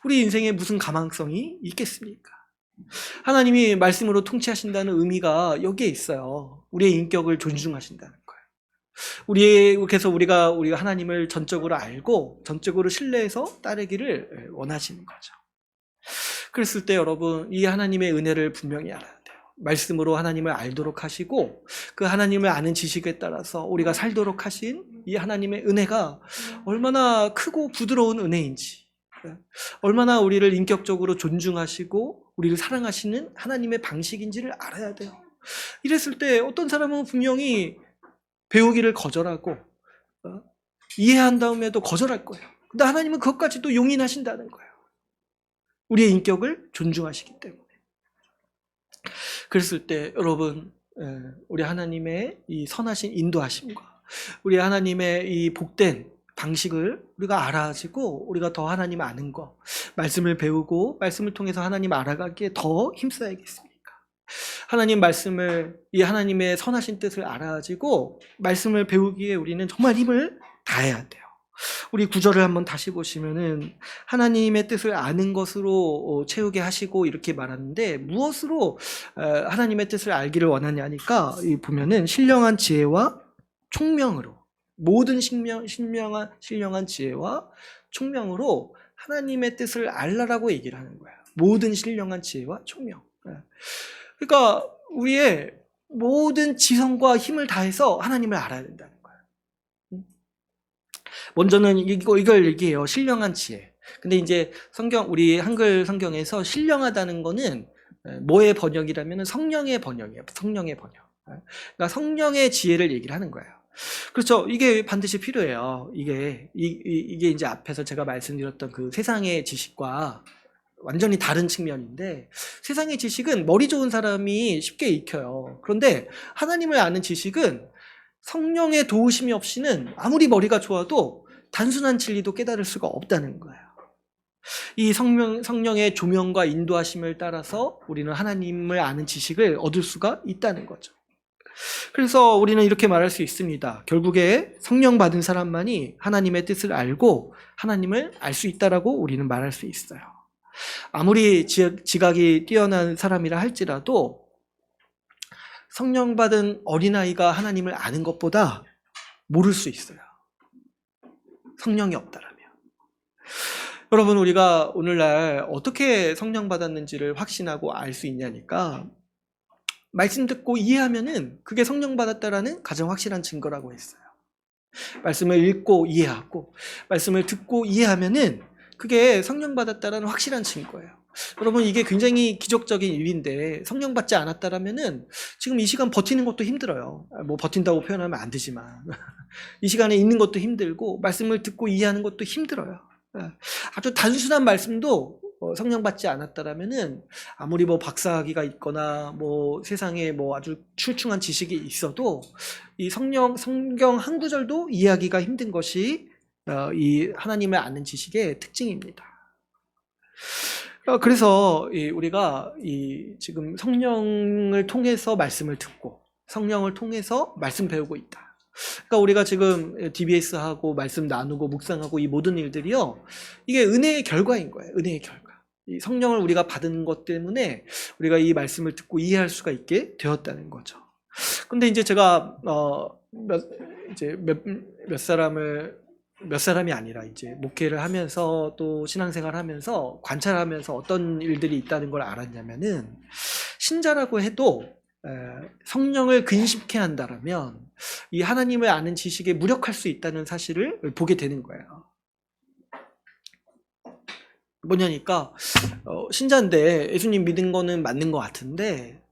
우리 인생에 무슨 가망성이 있겠습니까? 하나님이 말씀으로 통치하신다는 의미가 여기에 있어요. 우리의 인격을 존중하신다는 거예요. 그래서 우리가 하나님을 전적으로 알고 전적으로 신뢰해서 따르기를 원하시는 거죠. 그랬을 때 여러분, 이 하나님의 은혜를 분명히 알아야 돼요. 말씀으로 하나님을 알도록 하시고 그 하나님을 아는 지식에 따라서 우리가 살도록 하신 이 하나님의 은혜가 얼마나 크고 부드러운 은혜인지, 얼마나 우리를 인격적으로 존중하시고 우리를 사랑하시는 하나님의 방식인지를 알아야 돼요. 이랬을 때 어떤 사람은 분명히 배우기를 거절하고 이해한 다음에도 거절할 거예요. 근데 하나님은 그것까지도 용인하신다는 거예요. 우리의 인격을 존중하시기 때문에. 그랬을 때 여러분, 우리 하나님의 이 선하신 인도하심과 우리 하나님의 이 복된 방식을 우리가 알아지고 우리가 더 하나님 아는 거, 말씀을 배우고 말씀을 통해서 하나님 알아가기에 더 힘써야겠습니까? 하나님 말씀을, 이 하나님의 선하신 뜻을 알아지고 말씀을 배우기에 우리는 정말 힘을 다해야 돼요. 우리 구절을 한번 다시 보시면은 하나님의 뜻을 아는 것으로 채우게 하시고 이렇게 말하는데, 무엇으로 하나님의 뜻을 알기를 원하냐니까 보면은 신령한 지혜와 총명으로, 모든 신령한 지혜와 총명으로 하나님의 뜻을 알라라고 얘기를 하는 거예요. 모든 신령한 지혜와 총명. 그러니까 우리의 모든 지성과 힘을 다해서 하나님을 알아야 된다는 거예요. 먼저는 이걸 얘기해요. 신령한 지혜. 근데 이제 우리 한글 성경에서 신령하다는 거는 뭐의 번역이라면 성령의 번역이에요. 성령의 번역. 그러니까 성령의 지혜를 얘기를 하는 거예요. 그렇죠. 이게 반드시 필요해요. 이게 이제 앞에서 제가 말씀드렸던 그 세상의 지식과 완전히 다른 측면인데, 세상의 지식은 머리 좋은 사람이 쉽게 익혀요. 그런데 하나님을 아는 지식은 성령의 도우심이 없이는 아무리 머리가 좋아도 단순한 진리도 깨달을 수가 없다는 거예요. 이 성령의 조명과 인도하심을 따라서 우리는 하나님을 아는 지식을 얻을 수가 있다는 거죠. 그래서 우리는 이렇게 말할 수 있습니다. 결국에 성령 받은 사람만이 하나님의 뜻을 알고 하나님을 알 수 있다라고 우리는 말할 수 있어요. 아무리 지각이 뛰어난 사람이라 할지라도 성령 받은 어린아이가 하나님을 아는 것보다 모를 수 있어요. 성령이 없다라면. 여러분, 우리가 오늘날 어떻게 성령 받았는지를 확신하고 알 수 있냐니까, 말씀 듣고 이해하면은 그게 성령 받았다라는 가장 확실한 증거라고 했어요. 말씀을 읽고 이해하고 말씀을 듣고 이해하면은 그게 성령 받았다라는 확실한 증거예요. 여러분, 이게 굉장히 기적적인 일인데 성령 받지 않았다라면은 지금 이 시간 버티는 것도 힘들어요. 뭐 버틴다고 표현하면 안 되지만 이 시간에 있는 것도 힘들고 말씀을 듣고 이해하는 것도 힘들어요. 아주 단순한 말씀도 성령 받지 않았다라면은 아무리 뭐 박사학위가 있거나 뭐 세상에 뭐 아주 출중한 지식이 있어도 이 성경 한 구절도 이해하기가 힘든 것이 이 하나님을 아는 지식의 특징입니다. 그래서 우리가 지금 성령을 통해서 말씀을 듣고 성령을 통해서 말씀 배우고 있다. 그러니까 우리가 지금 DBS하고 말씀 나누고 묵상하고 이 모든 일들이요, 이게 은혜의 결과인 거예요. 은혜의 결과. 이 성령을 우리가 받은 것 때문에 우리가 이 말씀을 듣고 이해할 수가 있게 되었다는 거죠. 근데 이제 제가 몇 사람이 아니라 이제 목회를 하면서 또 신앙생활을 하면서 관찰하면서 어떤 일들이 있다는 걸 알았냐면은, 신자라고 해도 성령을 근심케 한다라면 이 하나님을 아는 지식에 무력할 수 있다는 사실을 보게 되는 거예요. 뭐냐니까, 신자인데 예수님 믿은 거는 맞는 것 같은데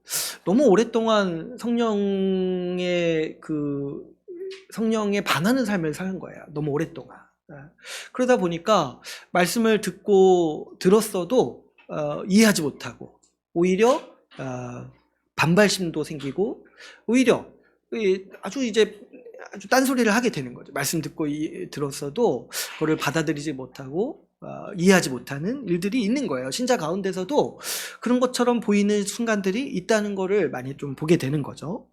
너무 오랫동안 성령에 반하는 삶을 사는 거예요. 너무 오랫동안. 그러다 보니까 말씀을 들었어도 이해하지 못하고 오히려 반발심도 생기고 오히려 아주 딴소리를 하게 되는 거죠. 말씀 듣고 들었어도 그거를 받아들이지 못하고 이해하지 못하는 일들이 있는 거예요. 신자 가운데서도 그런 것처럼 보이는 순간들이 있다는 거를 많이 좀 보게 되는 거죠.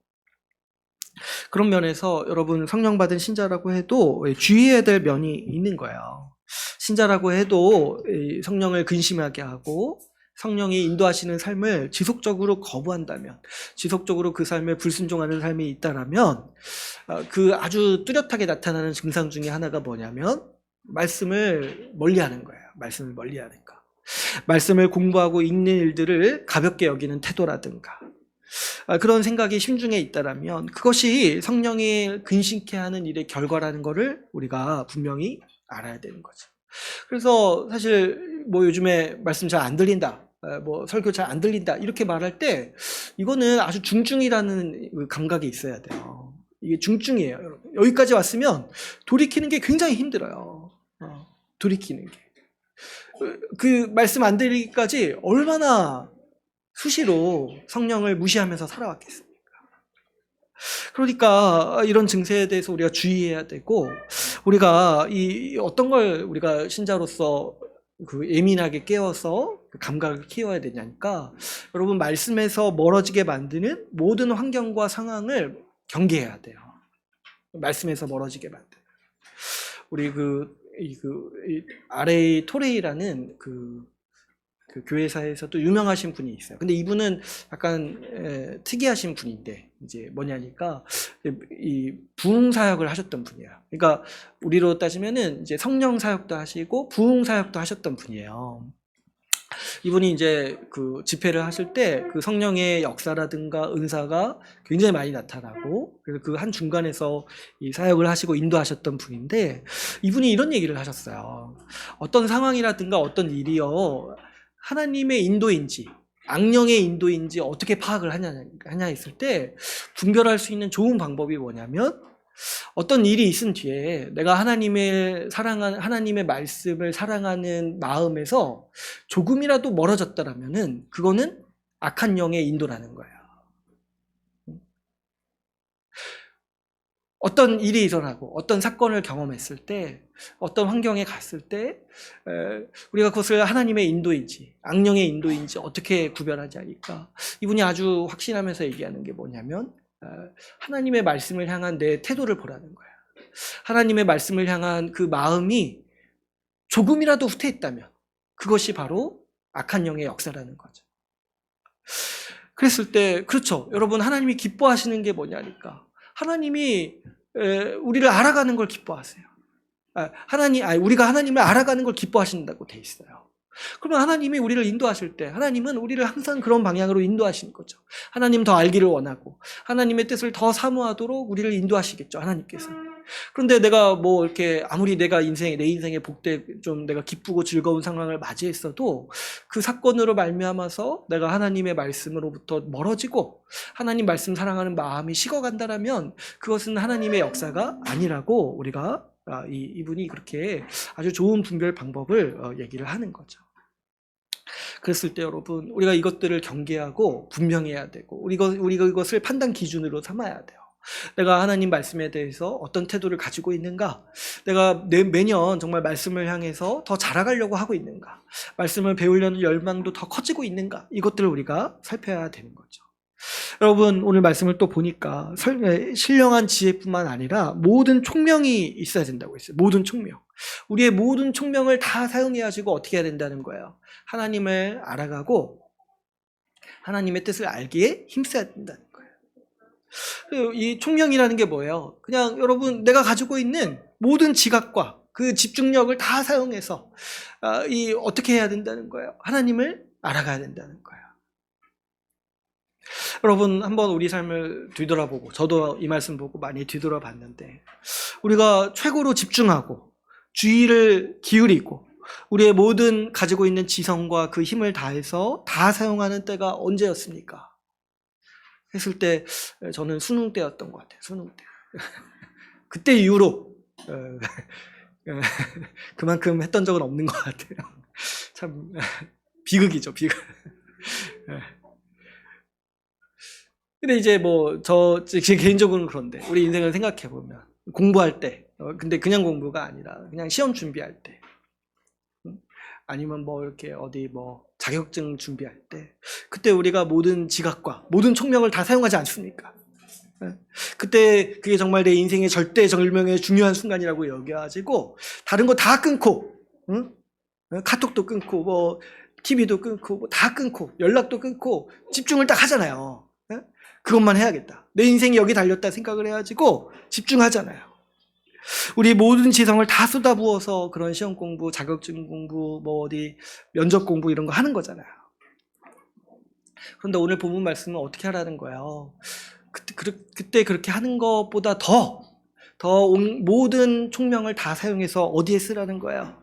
그런 면에서 여러분, 성령 받은 신자라고 해도 주의해야 될 면이 있는 거예요. 신자라고 해도 성령을 근심하게 하고 성령이 인도하시는 삶을 지속적으로 거부한다면, 지속적으로 그 삶에 불순종하는 삶이 있다라면 그 아주 뚜렷하게 나타나는 증상 중에 하나가 뭐냐면 말씀을 멀리하는 거예요. 말씀을 멀리하는 거. 말씀을 공부하고 읽는 일들을 가볍게 여기는 태도라든가 그런 생각이 심중에 있다라면 그것이 성령이 근심케 하는 일의 결과라는 것을 우리가 분명히 알아야 되는 거죠. 그래서 사실 뭐 요즘에 말씀 잘 안 들린다, 뭐 설교 잘 안 들린다 이렇게 말할 때 이거는 아주 중증이라는 감각이 있어야 돼요. 이게 중증이에요, 여러분. 여기까지 왔으면 돌이키는 게 굉장히 힘들어요. 돌이키는 게. 그 말씀 안 들리기까지 얼마나 수시로 성령을 무시하면서 살아왔겠습니까? 그러니까 이런 증세에 대해서 우리가 주의해야 되고, 우리가 어떤 걸 우리가 신자로서 예민하게 깨워서 감각을 키워야 되냐니까, 여러분, 말씀에서 멀어지게 만드는 모든 환경과 상황을 경계해야 돼요. 말씀에서 멀어지게 만드는. 우리 RA 토레이라는 그 교회사에서도 유명하신 분이 있어요. 근데 이분은 약간 특이하신 분인데, 이제 뭐냐니까 이 부흥 사역을 하셨던 분이에요. 그러니까 우리로 따지면은 이제 성령 사역도 하시고 부흥 사역도 하셨던 분이에요. 이분이 이제 그 집회를 하실 때 그 성령의 역사라든가 은사가 굉장히 많이 나타나고, 그래서 그 한 중간에서 이 사역을 하시고 인도하셨던 분인데, 이분이 이런 얘기를 하셨어요. 어떤 상황이라든가 어떤 일이요, 하나님의 인도인지 악령의 인도인지 어떻게 파악을 하냐 했을 때 분별할 수 있는 좋은 방법이 뭐냐면, 어떤 일이 있은 뒤에 내가 하나님의 말씀을 사랑하는 마음에서 조금이라도 멀어졌다라면은 그거는 악한 영의 인도라는 거예요. 어떤 일이 일어나고 어떤 사건을 경험했을 때, 어떤 환경에 갔을 때 우리가 그것을 하나님의 인도인지 악령의 인도인지 어떻게 구별하자니까, 이분이 아주 확신하면서 얘기하는 게 뭐냐면, 하나님의 말씀을 향한 내 태도를 보라는 거야. 하나님의 말씀을 향한 그 마음이 조금이라도 후퇴했다면 그것이 바로 악한 영의 역사라는 거죠. 그랬을 때 그렇죠. 여러분 하나님이 기뻐하시는 게 뭐냐니까. 하나님이 우리를 알아가는 걸 기뻐하세요. 우리가 하나님을 알아가는 걸 기뻐하신다고 돼 있어요. 그러면 하나님이 우리를 인도하실 때 하나님은 우리를 항상 그런 방향으로 인도하시는 거죠. 하나님 더 알기를 원하고 하나님의 뜻을 더 사모하도록 우리를 인도하시겠죠. 하나님께서. 그런데 내가 뭐 이렇게 아무리 내 인생의 복되 좀 내가 기쁘고 즐거운 상황을 맞이했어도 그 사건으로 말미암아서 내가 하나님의 말씀으로부터 멀어지고 하나님 말씀 사랑하는 마음이 식어간다라면 그것은 하나님의 역사가 아니라고 우리가 이분이 그렇게 아주 좋은 분별 방법을 얘기를 하는 거죠. 그랬을 때 여러분 우리가 이것들을 경계하고 분명해야 되고 우리가 이것을 판단 기준으로 삼아야 돼요. 내가 하나님 말씀에 대해서 어떤 태도를 가지고 있는가? 내가 매년 정말 말씀을 향해서 더 자라가려고 하고 있는가? 말씀을 배우려는 열망도 더 커지고 있는가? 이것들을 우리가 살펴야 되는 거죠. 여러분 오늘 말씀을 또 보니까 신령한 지혜뿐만 아니라 모든 총명이 있어야 된다고 했어요. 모든 총명. 우리의 모든 총명을 다 사용해가지고 어떻게 해야 된다는 거예요? 하나님을 알아가고 하나님의 뜻을 알기에 힘써야 된다는 거예요. 이 총명이라는 게 뭐예요? 그냥 여러분 내가 가지고 있는 모든 지각과 그 집중력을 다 사용해서 어떻게 해야 된다는 거예요? 하나님을 알아가야 된다는 거예요. 여러분 한번 우리 삶을 뒤돌아보고 저도 이 말씀 보고 많이 뒤돌아봤는데 우리가 최고로 집중하고 주의를 기울이고 우리의 모든 가지고 있는 지성과 그 힘을 다해서 다 사용하는 때가 언제였습니까? 했을 때 저는 수능 때였던 것 같아요. 수능 때. 그때 이후로 그만큼 했던 적은 없는 것 같아요. 참 비극이죠, 비극. 근데 이제 제 개인적으로는 그런데 우리 인생을 생각해 보면 공부할 때, 근데 그냥 공부가 아니라 그냥 시험 준비할 때, 아니면 이렇게 자격증 준비할 때, 그때 우리가 모든 지각과 모든 총명을 다 사용하지 않습니까? 그때 그게 정말 내 인생의 절대절명의 중요한 순간이라고 여겨가지고 다른 거 다 끊고, 카톡도 끊고, TV도 끊고, 다 끊고, 연락도 끊고 집중을 딱 하잖아요. 그것만 해야겠다. 내 인생이 여기 달렸다 생각을 해가지고 집중하잖아요. 우리 모든 지성을 다 쏟아부어서 그런 시험 공부, 자격증 공부, 면접 공부 이런 거 하는 거잖아요. 그런데 오늘 본문 말씀은 어떻게 하라는 거예요? 그때 그렇게 하는 것보다 더 모든 총명을 다 사용해서 어디에 쓰라는 거예요?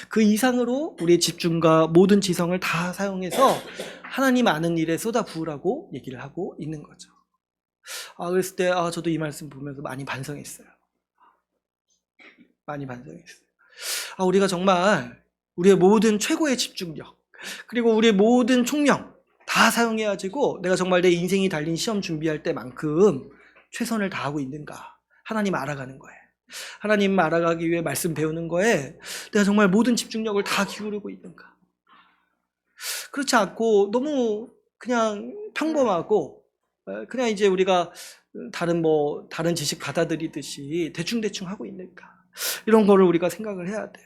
그 이상으로 우리의 집중과 모든 지성을 다 사용해서 하나님 아는 일에 쏟아부으라고 얘기를 하고 있는 거죠. 그랬을 때 저도 이 말씀 보면서 많이 반성했어요. 많이 반성했어요. 우리가 정말 우리의 모든 최고의 집중력 그리고 우리의 모든 총명 다 사용해가지고 내가 정말 내 인생이 달린 시험 준비할 때만큼 최선을 다하고 있는가? 하나님 알아가는 거예요. 하나님 알아가기 위해 말씀 배우는 거에 내가 정말 모든 집중력을 다 기울이고 있는가? 그렇지 않고 너무 그냥 평범하고 그냥 이제 우리가 다른 지식 받아들이듯이 대충대충 하고 있는가? 이런 거를 우리가 생각을 해야 돼요.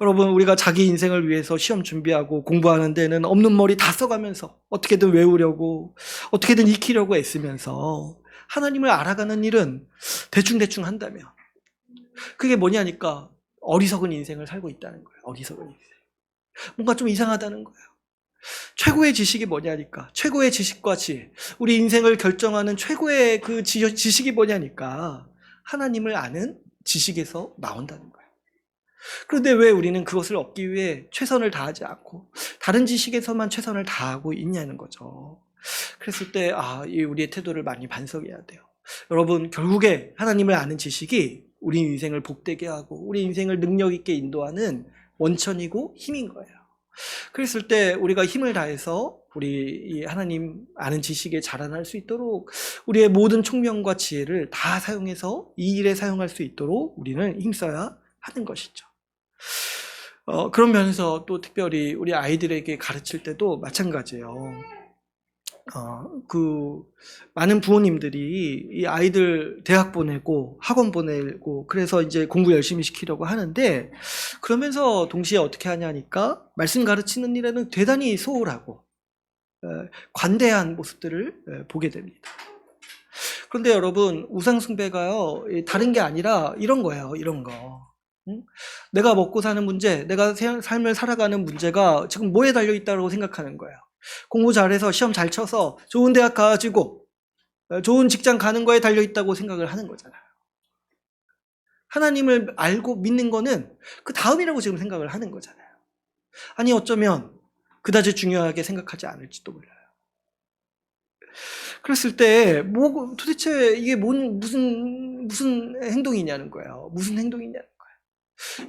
여러분 우리가 자기 인생을 위해서 시험 준비하고 공부하는 데는 없는 머리 다 써가면서 어떻게든 외우려고 어떻게든 익히려고 애쓰면서 하나님을 알아가는 일은 대충대충 한다면 그게 뭐냐니까 어리석은 인생을 살고 있다는 거예요. 어리석은 인생. 뭔가 좀 이상하다는 거예요. 최고의 지식이 뭐냐니까 최고의 지식과 지혜 우리 인생을 결정하는 최고의 그 지식이 뭐냐니까 하나님을 아는 지식에서 나온다는 거예요. 그런데 왜 우리는 그것을 얻기 위해 최선을 다하지 않고 다른 지식에서만 최선을 다하고 있냐는 거죠. 그랬을 때 우리의 태도를 많이 반성해야 돼요. 여러분 결국에 하나님을 아는 지식이 우리 인생을 복되게 하고 우리 인생을 능력 있게 인도하는 원천이고 힘인 거예요. 그랬을 때 우리가 힘을 다해서 우리 이 하나님 아는 지식에 자라날 수 있도록 우리의 모든 총명과 지혜를 다 사용해서 이 일에 사용할 수 있도록 우리는 힘써야 하는 것이죠. 그런 면에서 또 특별히 우리 아이들에게 가르칠 때도 마찬가지예요. 많은 부모님들이 이 아이들 대학 보내고 학원 보내고 그래서 이제 공부 열심히 시키려고 하는데, 그러면서 동시에 어떻게 하냐니까 말씀 가르치는 일에는 대단히 소홀하고 관대한 모습들을 보게 됩니다. 그런데 여러분, 우상숭배가요, 다른 게 아니라 이런 거예요. 이런 거. 내가 먹고 사는 문제, 내가 삶을 살아가는 문제가 지금 뭐에 달려있다고 생각하는 거예요. 공부 잘해서 시험 잘 쳐서 좋은 대학 가가지고 좋은 직장 가는 거에 달려있다고 생각을 하는 거잖아요. 하나님을 알고 믿는 거는 그 다음이라고 지금 생각을 하는 거잖아요. 아니, 어쩌면 그다지 중요하게 생각하지 않을지도 몰라요. 그랬을 때 도대체 이게 무슨 행동이냐는 거예요. 무슨 행동이냐는 거예요.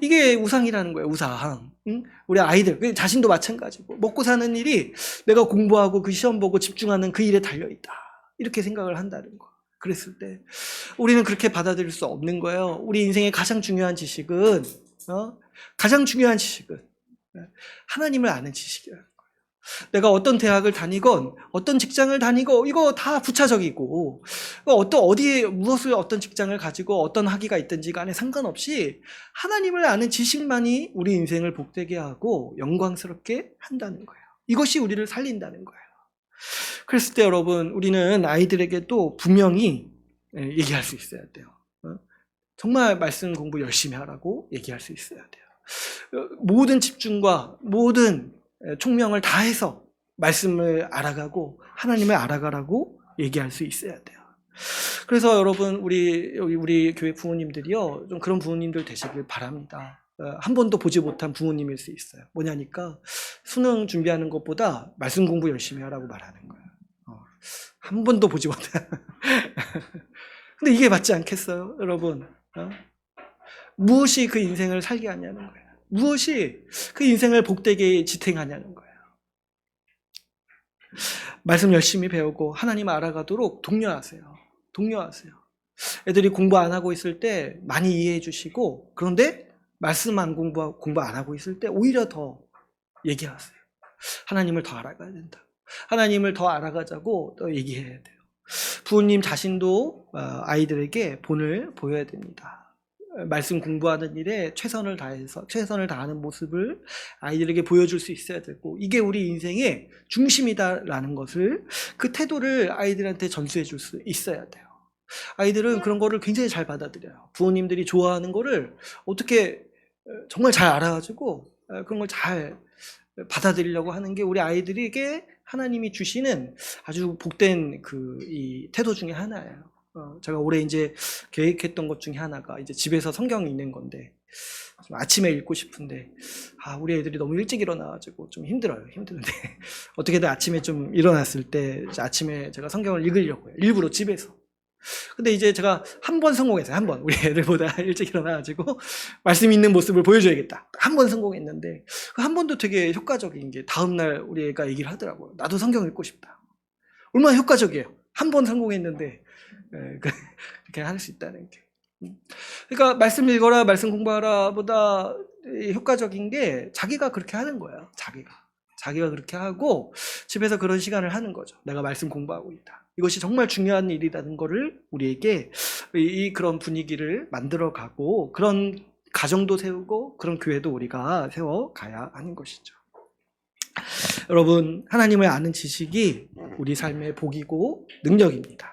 이게 우상이라는 거예요. 우상. 응? 우리 아이들 자신도 마찬가지고, 먹고 사는 일이 내가 공부하고 그 시험 보고 집중하는 그 일에 달려있다, 이렇게 생각을 한다는 거. 그랬을 때 우리는 그렇게 받아들일 수 없는 거예요. 우리 인생의 가장 중요한 지식은 하나님을 아는 지식이라는 거예요. 내가 어떤 대학을 다니건 어떤 직장을 다니고 이거 다 부차적이고, 어디에 무엇을 어떤 직장을 가지고 어떤 학위가 있든지 간에 상관없이 하나님을 아는 지식만이 우리 인생을 복되게 하고 영광스럽게 한다는 거예요. 이것이 우리를 살린다는 거예요. 그랬을 때 여러분, 우리는 아이들에게도 분명히 얘기할 수 있어야 돼요. 정말 말씀 공부 열심히 하라고 얘기할 수 있어야 돼요. 모든 집중과 모든 총명을 다해서 말씀을 알아가고 하나님을 알아가라고 얘기할 수 있어야 돼요. 그래서 여러분, 우리 교회 부모님들이요, 좀 그런 부모님들 되시길 바랍니다. 한 번도 보지 못한 부모님일 수 있어요. 뭐냐니까 수능 준비하는 것보다 말씀 공부 열심히 하라고 말하는 거예요. 한 번도 보지 못한. 근데 이게 맞지 않겠어요, 여러분? 무엇이 그 인생을 살게 하냐는 거예요. 무엇이 그 인생을 복되게 지탱하냐는 거예요. 말씀 열심히 배우고 하나님 알아가도록 독려하세요. 애들이 공부 안 하고 있을 때 많이 이해해 주시고, 그런데 말씀 공부 안 하고 있을 때 오히려 더 얘기하세요. 하나님을 더 알아가야 된다. 하나님을 더 알아가자고 더 얘기해야 돼요. 부모님 자신도 아이들에게 본을 보여야 됩니다. 말씀 공부하는 일에 최선을 다하는 모습을 아이들에게 보여줄 수 있어야 되고, 이게 우리 인생의 중심이다라는 것을, 그 태도를 아이들한테 전수해 줄 수 있어야 돼요. 아이들은 그런 거를 굉장히 잘 받아들여요. 부모님들이 좋아하는 거를 어떻게 정말 잘 알아가지고 그런 걸 잘 받아들이려고 하는 게 우리 아이들에게 하나님이 주시는 아주 복된 이 태도 중에 하나예요. 제가 올해 이제 계획했던 것 중에 하나가 이제 집에서 성경 읽는 건데, 좀 아침에 읽고 싶은데 우리 애들이 너무 일찍 일어나가지고 좀 힘든데 어떻게든 아침에 좀 일어났을 때 아침에 제가 성경을 읽으려고요. 일부러 집에서. 근데 이제 제가 한 번 성공했어요. 한 번. 우리 애들보다 일찍 일어나가지고 말씀 있는 모습을 보여줘야겠다. 한 번 성공했는데, 그 한 번도 되게 효과적인 게, 다음날 우리 애가 얘기를 하더라고요. 나도 성경 읽고 싶다. 얼마나 효과적이에요. 한 번 성공했는데 그렇게 할 수 있다는 게. 그러니까 말씀 읽어라, 말씀 공부하라 보다 효과적인 게 자기가 그렇게 하는 거예요. 자기가 그렇게 하고 집에서 그런 시간을 하는 거죠. 내가 말씀 공부하고 있다. 이것이 정말 중요한 일이라는 거를 우리에게 그런 분위기를 만들어가고, 그런 가정도 세우고 그런 교회도 우리가 세워가야 하는 것이죠. 여러분, 하나님을 아는 지식이 우리 삶의 복이고 능력입니다.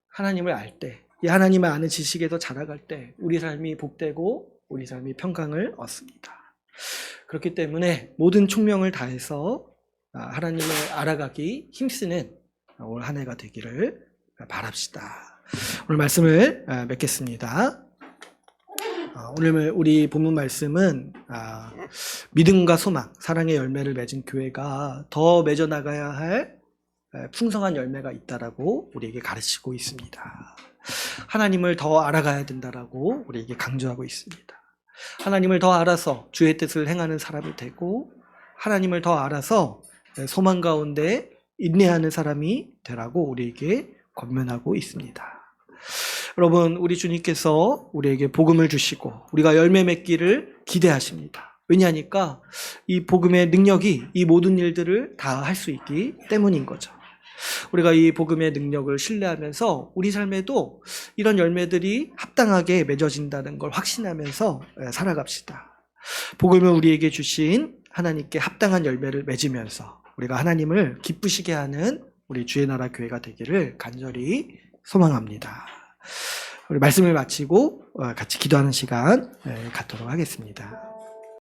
하나님을 알 때, 이 하나님을 아는 지식에서 자라갈 때 우리 삶이 복되고 우리 삶이 평강을 얻습니다. 그렇기 때문에 모든 총명을 다해서 하나님을 알아가기 힘쓰는 올 한 해가 되기를 바랍시다. 오늘 말씀을 맺겠습니다. 오늘 우리 본문 말씀은 믿음과 소망, 사랑의 열매를 맺은 교회가 더 맺어나가야 할 풍성한 열매가 있다라고 우리에게 가르치고 있습니다. 하나님을 더 알아가야 된다라고 우리에게 강조하고 있습니다. 하나님을 더 알아서 주의 뜻을 행하는 사람이 되고, 하나님을 더 알아서 소망 가운데 인내하는 사람이 되라고 우리에게 권면하고 있습니다. 여러분, 우리 주님께서 우리에게 복음을 주시고 우리가 열매 맺기를 기대하십니다. 왜냐하니까 이 복음의 능력이 이 모든 일들을 다 할 수 있기 때문인 거죠. 우리가 이 복음의 능력을 신뢰하면서 우리 삶에도 이런 열매들이 합당하게 맺어진다는 걸 확신하면서 살아갑시다. 복음을 우리에게 주신 하나님께 합당한 열매를 맺으면서 우리가 하나님을 기쁘시게 하는 우리 주의 나라 교회가 되기를 간절히 소망합니다. 우리 말씀을 마치고 같이 기도하는 시간 갖도록 하겠습니다.